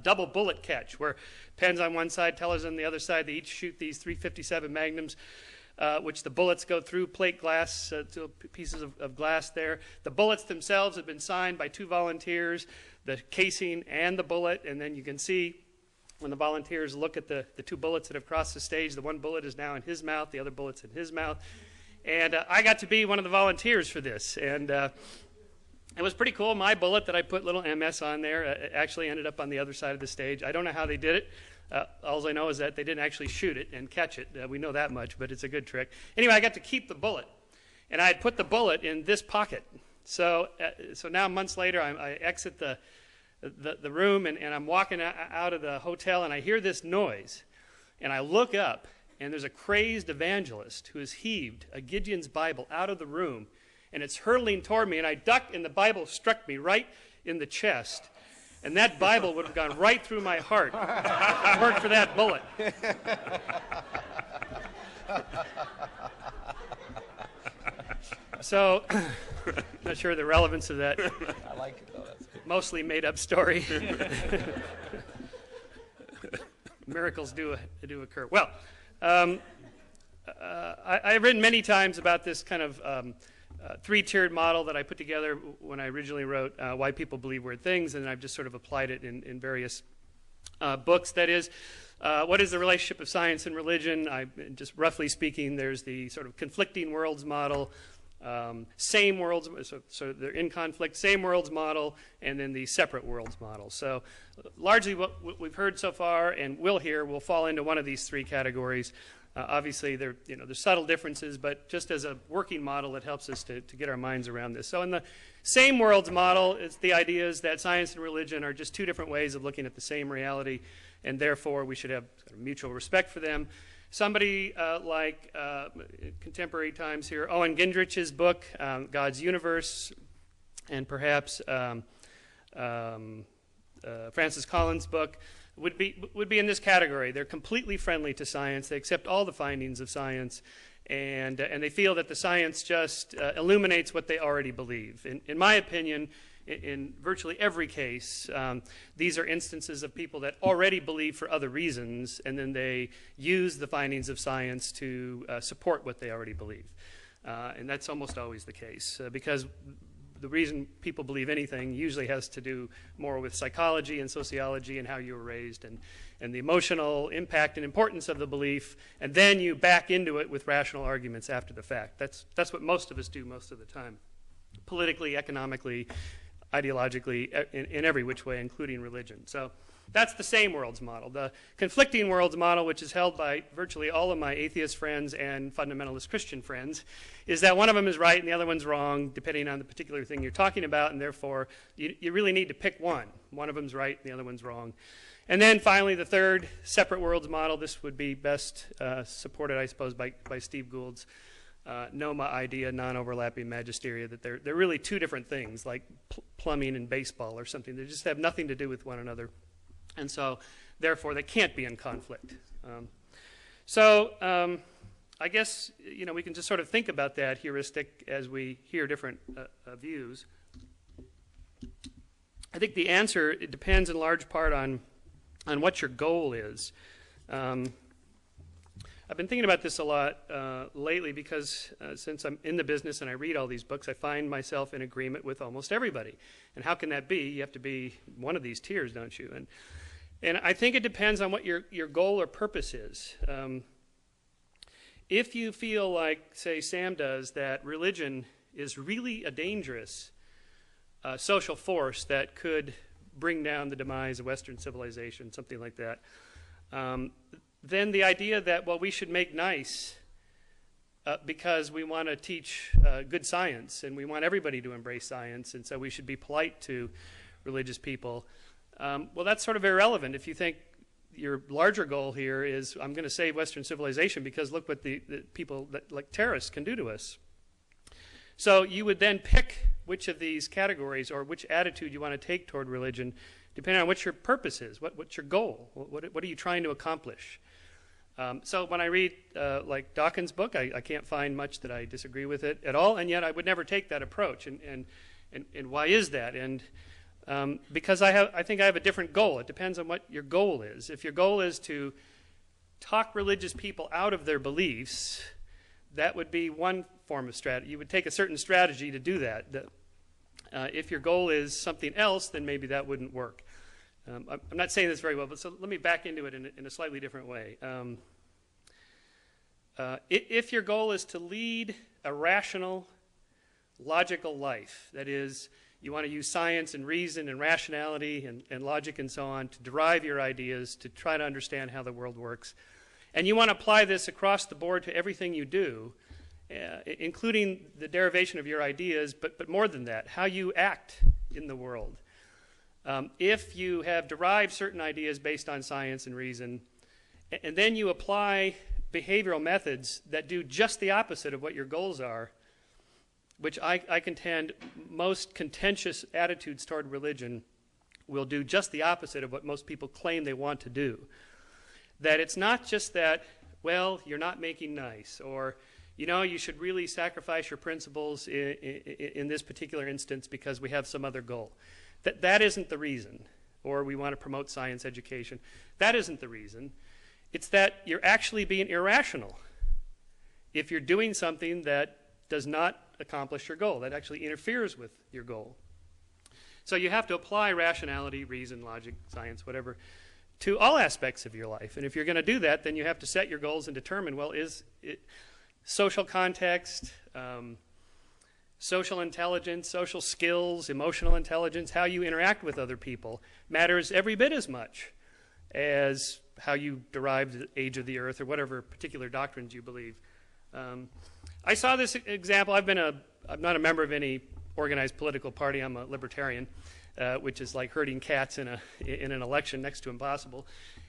Speaker 6: double bullet catch, where Penn's on one side, Teller's on the other side. They each shoot these .357 Magnums which the bullets go through plate glass, two pieces of glass there. The bullets themselves have been signed by 2 volunteers, the casing and the bullet, and then you can see when the volunteers look at the 2 bullets that have crossed the stage, the one bullet is now in his mouth, the other bullet's in his mouth. And I got to be one of the volunteers for this, and it was pretty cool. My bullet that I put little MS on there actually ended up on the other side of the stage. I don't know how they did it. All I know is that they didn't actually shoot it and catch it. We know that much, but it's a good trick. Anyway, I got to keep the bullet, and I had put the bullet in this pocket. So now months later, I exit the room, and I'm walking out of the hotel, and I hear this noise, and I look up, and there's a crazed evangelist who has heaved a Gideon's Bible out of the room, and it's hurtling toward me, and I ducked, and the Bible struck me right in the chest. And that Bible would have gone right through my heart if it weren't for that bullet. So, not sure the relevance of that.
Speaker 7: I like it, though. That's good.
Speaker 6: Mostly made-up story. Miracles do occur. Well, I've written many times about this kind of 3-tiered model that I put together when I originally wrote Why People Believe Weird Things, and I've just sort of applied it in various books. That is, what is the relationship of science and religion? Just roughly speaking, there's the sort of conflicting worlds model, same worlds, so they're in conflict, same worlds model, and then the separate worlds model. So largely what we've heard so far and will hear will fall into one of these 3 categories. Obviously, there's subtle differences, but just as a working model, it helps us to get our minds around this. So in the same worlds model, the idea is that science and religion are just 2 different ways of looking at the same reality, and therefore we should have sort of mutual respect for them. Somebody like contemporary times here, Owen Gingrech's book, God's Universe, and perhaps Francis Collins' book, would be in this category. They're completely friendly to science. They accept all the findings of science, and they feel that the science just illuminates what they already believe. In my opinion, in virtually every case, these are instances of people that already believe for other reasons, and then they use the findings of science to support what they already believe. And that's almost always the case, because the reason people believe anything usually has to do more with psychology and sociology and how you were raised and the emotional impact and importance of the belief, and then you back into it with rational arguments after the fact. That's what most of us do most of the time, politically, economically, ideologically, in every which way, including religion. So that's the same worlds model. The conflicting worlds model, which is held by virtually all of my atheist friends and fundamentalist Christian friends, is that one of them is right and the other one's wrong, depending on the particular thing you're talking about, and therefore you really need to pick one. One of them's right and the other one's wrong. And then finally, the third separate worlds model. This would be best supported, I suppose, by Steve Gould's NOMA idea, non-overlapping magisteria, that they're really 2 different things, like plumbing and baseball or something. They just have nothing to do with one another. And so, therefore, they can't be in conflict. I guess, we can just sort of think about that heuristic as we hear different views. I think the answer, it depends in large part on what your goal is. I've been thinking about this a lot lately because since I'm in the business and I read all these books, I find myself in agreement with almost everybody. And how can that be? You have to be one of these tiers, don't you? And I think it depends on what your goal or purpose is. If you feel like, say, Sam does, that religion is really a dangerous social force that could bring down the demise of Western civilization, something like that, then the idea that, well, we should make nice because we want to teach good science and we want everybody to embrace science, and so we should be polite to religious people, well, that's sort of irrelevant. If you think your larger goal here is, I'm going to save Western civilization because look what the people like terrorists can do to us. So you would then pick which of these categories or which attitude you want to take toward religion, depending on what your purpose is, what's your goal, what are you trying to accomplish. So when I read like Dawkins' book, I can't find much that I disagree with it at all, and yet I would never take that approach. And why is that? And because I think I have a different goal. It depends on what your goal is. If your goal is to talk religious people out of their beliefs, that would be one form of strategy. You would take a certain strategy to do that. If your goal is something else, then maybe that wouldn't work. I'm not saying this very well, but so let me back into it in a slightly different way. If your goal is to lead a rational, logical life, that is, you want to use science and reason and rationality and logic and so on to derive your ideas, to try to understand how the world works, and you want to apply this across the board to everything you do, including the derivation of your ideas, but more than that, how you act in the world. If you have derived certain ideas based on science and reason, and then you apply behavioral methods that do just the opposite of what your goals are, which I contend most contentious attitudes toward religion will do just the opposite of what most people claim they want to do. That it's not just that, well, you're not making nice, or, you know, you should really sacrifice your principles in this particular instance because we have some other goal. That isn't the reason. Or we want to promote science education. That isn't the reason. It's that you're actually being irrational if you're doing something that does not accomplish your goal, that actually interferes with your goal. So you have to apply rationality, reason, logic, science, whatever, to all aspects of your life. And if you're going to do that, then you have to set your goals and determine, well, is it social context, social intelligence, social skills, emotional intelligence, how you interact with other people matters every bit as much as how you derive the age of the earth or whatever particular doctrines you believe. I saw this example. I'm not a member of any organized political party. I'm a libertarian, which is like herding cats in an election, next to impossible.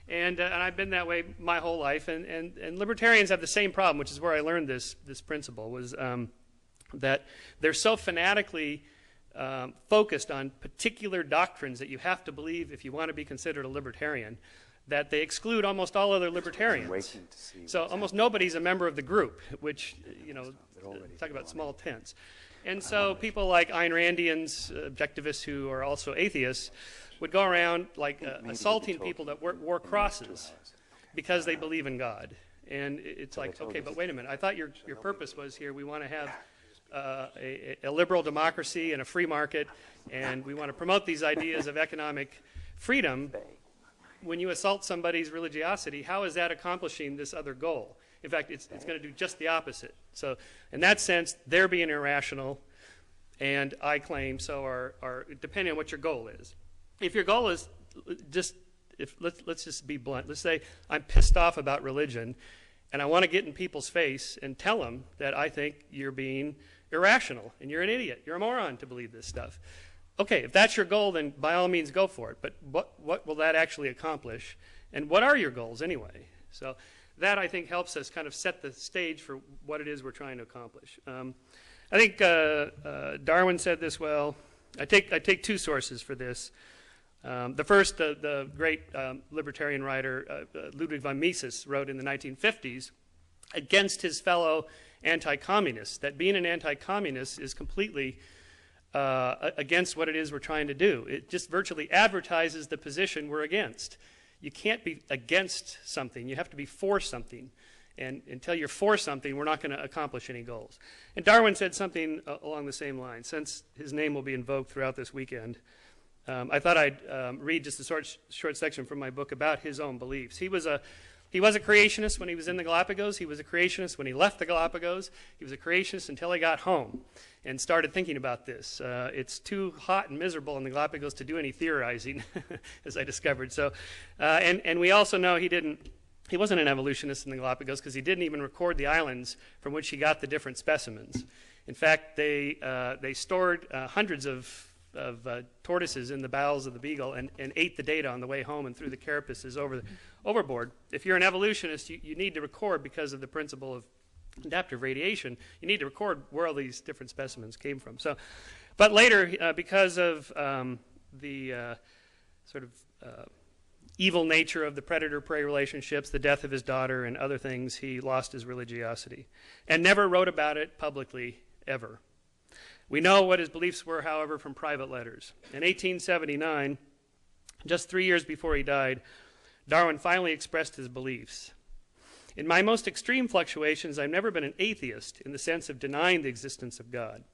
Speaker 6: And I've been that way my whole life. And libertarians have the same problem, which is where I learned this principle, was that they're so fanatically focused on particular doctrines that you have to believe if you want to be considered a libertarian, that they exclude almost all other libertarians. So almost nobody's a member of the group, which, you know, talk about small tents. And so people like Ayn Randians, objectivists who are also atheists, would go around like assaulting people that wore crosses because they believe in God. And it's like, okay, but wait a minute. I thought your purpose was here, we want to have a liberal democracy and a free market, and we want to promote these ideas of economic freedom. When you assault somebody's religiosity, how is that accomplishing this other goal? In fact, it's going to do just the opposite. So in that sense, they're being irrational, and I claim so are depending on what your goal is. If your goal is let's just be blunt. Let's say I'm pissed off about religion, and I want to get in people's face and tell them that I think you're being irrational, and you're an idiot. You're a moron to believe this stuff. Okay, if that's your goal, then by all means go for it. But what will that actually accomplish? And what are your goals anyway? So that, I think, helps us kind of set the stage for what it is we're trying to accomplish. I think Darwin said this well. I take two sources for this. The first, the great libertarian writer Ludwig von Mises wrote in the 1950s against his fellow anti-communists, that being an anti-communist is completely against what it is we're trying to do. It just virtually advertises the position we're against. You can't be against something. You have to be for something. And until you're for something, we're not going to accomplish any goals. And Darwin said something along the same line. Since his name will be invoked throughout this weekend, I thought I'd read just a short section from my book about his own beliefs. He was a creationist when he was in the Galapagos. He was a creationist when he left the Galapagos. He was a creationist until he got home and started thinking about this. It's too hot and miserable in the Galapagos to do any theorizing, as I discovered. So, and we also know he wasn't an evolutionist in the Galapagos because he didn't even record the islands from which he got the different specimens. In fact, they stored hundreds of tortoises in the bowels of the beagle and ate the data on the way home and threw the carapaces overboard. If you're an evolutionist, you need to record, because of the principle of adaptive radiation, you need to record where all these different specimens came from. So, but later, because of the sort of evil nature of the predator-prey relationships, the death of his daughter and other things, he lost his religiosity and never wrote about it publicly ever. We know what his beliefs were, however, from private letters. In 1879, just 3 years before he died, Darwin finally expressed his beliefs. In my most extreme fluctuations, I've never been an atheist in the sense of denying the existence of God.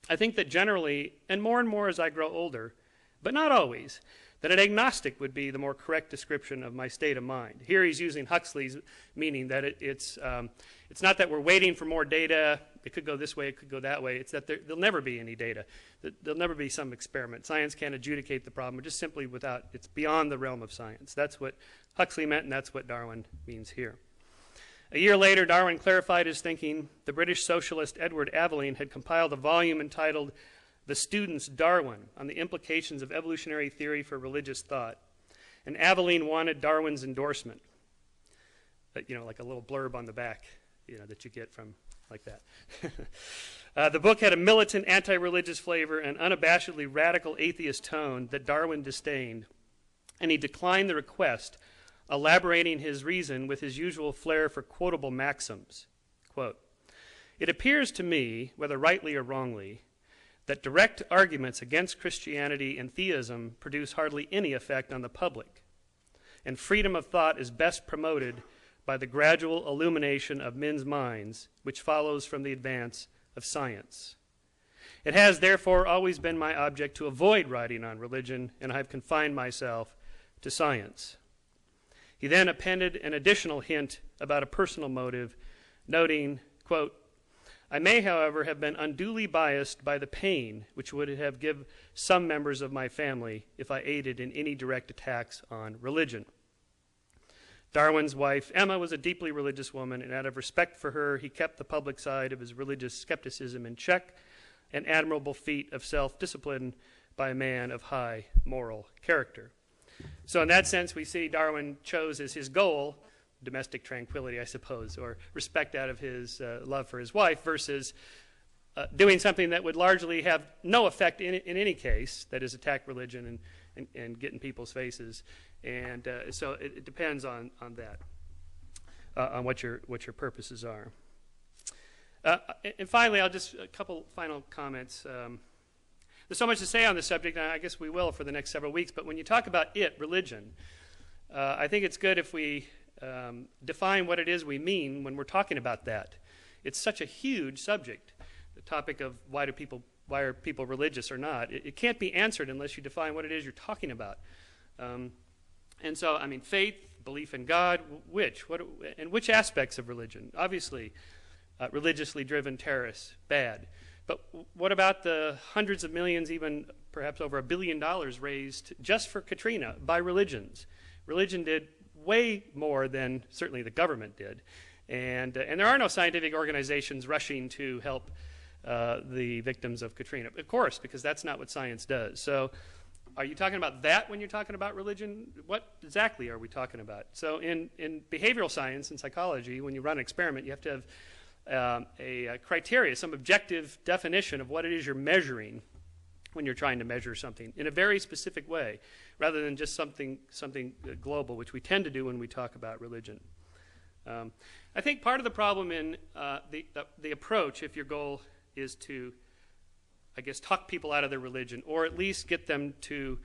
Speaker 6: I think that generally, and more as I grow older, but not always, that an agnostic would be the more correct description of my state of mind. Here he's using Huxley's meaning that it's not that we're waiting for more data. It could go this way, it could go that way. It's that there'll never be any data. There'll never be some experiment. Science can't adjudicate the problem, just simply without, it's beyond the realm of science. That's what Huxley meant, and that's what Darwin means here. A year later, Darwin clarified his thinking. The British socialist Edward Aveling had compiled a volume entitled The Student's Darwin on the implications of evolutionary theory for religious thought. And Aveling wanted Darwin's endorsement, like a little blurb on the back, that you get from like that. The book had a militant, anti-religious flavor and unabashedly radical atheist tone that Darwin disdained, and he declined the request, elaborating his reason with his usual flair for quotable maxims. Quote, "It appears to me, whether rightly or wrongly, that direct arguments against Christianity and theism produce hardly any effect on the public, and freedom of thought is best promoted by the gradual illumination of men's minds, which follows from the advance of science. It has, therefore, always been my object to avoid writing on religion, and I have confined myself to science." He then appended an additional hint about a personal motive, noting, quote, "I may, however, have been unduly biased by the pain which would have given some members of my family if I aided in any direct attacks on religion." Darwin's wife, Emma, was a deeply religious woman, and out of respect for her, he kept the public side of his religious skepticism in check, an admirable feat of self-discipline by a man of high moral character. So in that sense, we see Darwin chose as his goal domestic tranquility, I suppose, or respect out of his love for his wife versus doing something that would largely have no effect in any case, that is attack religion and get in people's faces. And so it depends on that, on what your purposes are. And finally, a couple final comments. There's so much to say on this subject, and I guess we will for the next several weeks, but when you talk about religion, I think it's good if we define what it is we mean when we're talking about that. It's such a huge subject, the topic of why are people religious or not. It can't be answered unless you define what it is you're talking about. And so, faith, belief in God, which aspects of religion? Obviously, religiously driven terrorists, bad. But what about the hundreds of millions, even perhaps over $1 billion raised just for Katrina by religions? Religion did way more than certainly the government did. And there are no scientific organizations rushing to help the victims of Katrina, of course, because that's not what science does. So are you talking about that when you're talking about religion? What exactly are we talking about? So in behavioral science and psychology, when you run an experiment, you have to have a criteria, some objective definition of what it is you're measuring when you're trying to measure something in a very specific way, rather than just something global, which we tend to do when we talk about religion. I think part of the problem in the approach, if your goal is to, talk people out of their religion, or at least get them to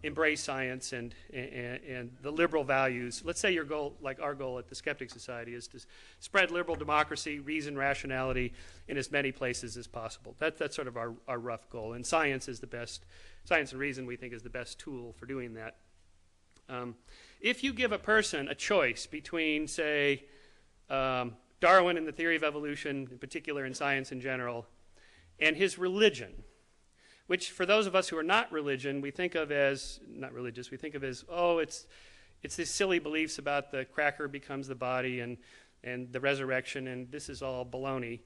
Speaker 6: embrace science and the liberal values. Let's say your goal, like our goal at the Skeptic Society, is to spread liberal democracy, reason, rationality in as many places as possible. That's sort of our rough goal. And science and reason, we think, is the best tool for doing that. If you give a person a choice between, say, Darwin and the theory of evolution, in particular, and science in general, and his religion, which for those of us who are not religion, we think of as, not religious, we think of as, it's these silly beliefs about the cracker becomes the body and the resurrection, and this is all baloney.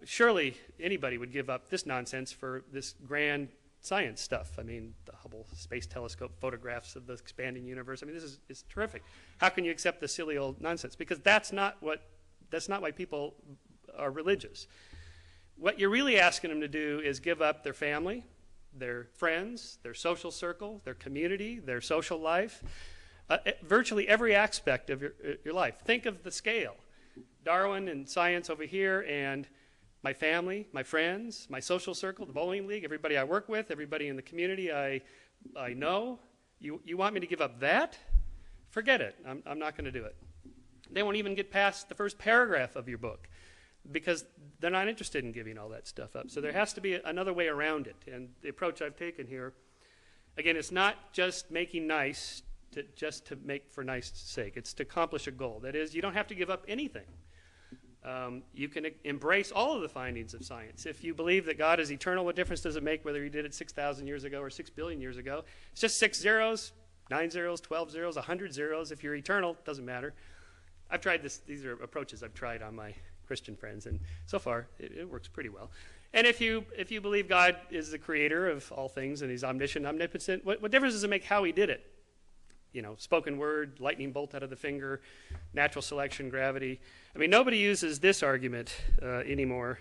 Speaker 6: Surely anybody would give up this nonsense for this grand science stuff. The Hubble Space Telescope photographs of the expanding universe. This is terrific. How can you accept the silly old nonsense? Because that's not why people are religious. What you're really asking them to do is give up their family, their friends, their social circle, their community, their social life, virtually every aspect of your life. Think of the scale. Darwin and science over here, and my family, my friends, my social circle, the bowling league, everybody I work with, everybody in the community I know. You want me to give up that? Forget it. I'm not going to do it. They won't even get past the first paragraph of your book because they're not interested in giving all that stuff up. So there has to be another way around it. And the approach I've taken here, again, it's not just making nice just to make for nice sake. It's to accomplish a goal. That is, you don't have to give up anything. You can embrace all of the findings of science. If you believe that God is eternal, what difference does it make whether he did it 6,000 years ago or 6 billion years ago? It's just 6 zeros, 9 zeros, 12 zeros, 100 zeros. If you're eternal, it doesn't matter. I've tried this. These are approaches I've tried on my Christian friends, and so far it works pretty well. And if you believe God is the creator of all things and he's omniscient, omnipotent, what difference does it make how he did it? You know, spoken word, lightning bolt out of the finger, natural selection, gravity. I mean, nobody uses this argument anymore.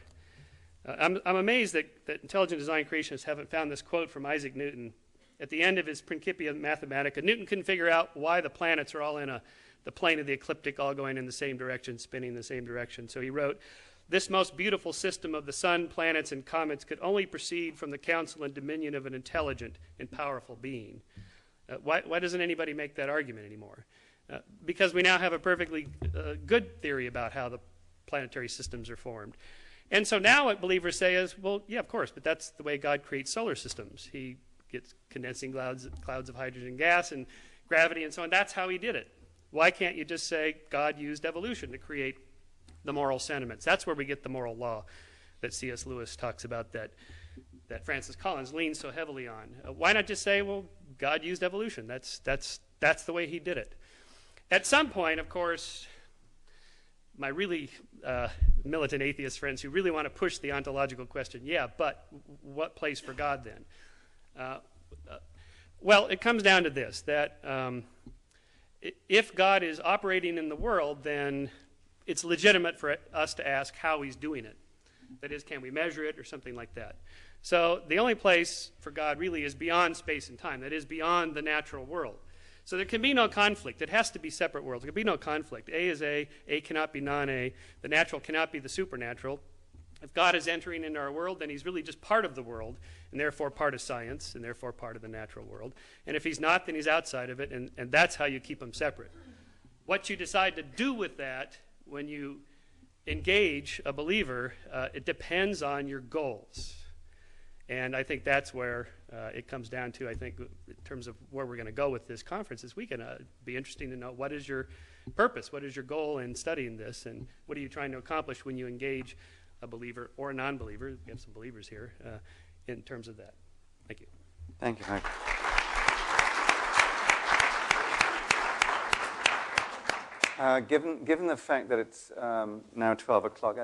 Speaker 6: I'm amazed that intelligent design creationists haven't found this quote from Isaac Newton. At the end of his Principia Mathematica, Newton couldn't figure out why the planets are all in the plane of the ecliptic, all going in the same direction, spinning in the same direction. So he wrote, "This most beautiful system of the sun, planets, and comets could only proceed from the counsel and dominion of an intelligent and powerful being." Why doesn't anybody make that argument anymore? Because we now have a perfectly good theory about how the planetary systems are formed. And so now what believers say is, well, yeah, of course, but that's the way God creates solar systems. He gets condensing clouds of hydrogen gas and gravity and so on. That's how he did it. Why can't you just say God used evolution to create the moral sentiments? That's where we get the moral law that C.S. Lewis talks about that Francis Collins leans so heavily on. Why not just say, well, God used evolution. That's the way he did it. At some point, of course, my really militant atheist friends who really want to push the ontological question, yeah, but what place for God then? Well, it comes down to this, that if God is operating in the world, then it's legitimate for us to ask how he's doing it. That is, can we measure it or something like that? So the only place for God really is beyond space and time. That is, beyond the natural world. So there can be no conflict. It has to be separate worlds. There can be no conflict. A is A cannot be non-A. The natural cannot be the supernatural. If God is entering into our world, then he's really just part of the world, and therefore part of science, and therefore part of the natural world. And if he's not, then he's outside of it, and that's how you keep them separate. What you decide to do with that when you engage a believer, it depends on your goals. And I think that's where it comes down to, I think, in terms of where we're going to go with this conference this weekend. Be interesting to know, what is your purpose? What is your goal in studying this? And what are you trying to accomplish when you engage a believer or a non-believer? We have some believers here in terms of that. Thank you.
Speaker 1: Thank you, Mike. Given the fact that it's now 12 o'clock,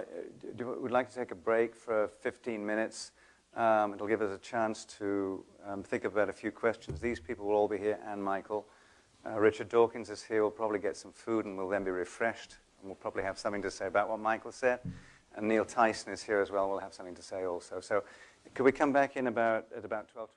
Speaker 1: we'd like to take a break for 15 minutes. It'll give us a chance to think about a few questions. These people will all be here, and Michael. Richard Dawkins is here. We'll probably get some food, and we'll then be refreshed. And we'll probably have something to say about what Michael said. And Neil Tyson is here as well. We'll have something to say also. So could we come back in at about 12:20?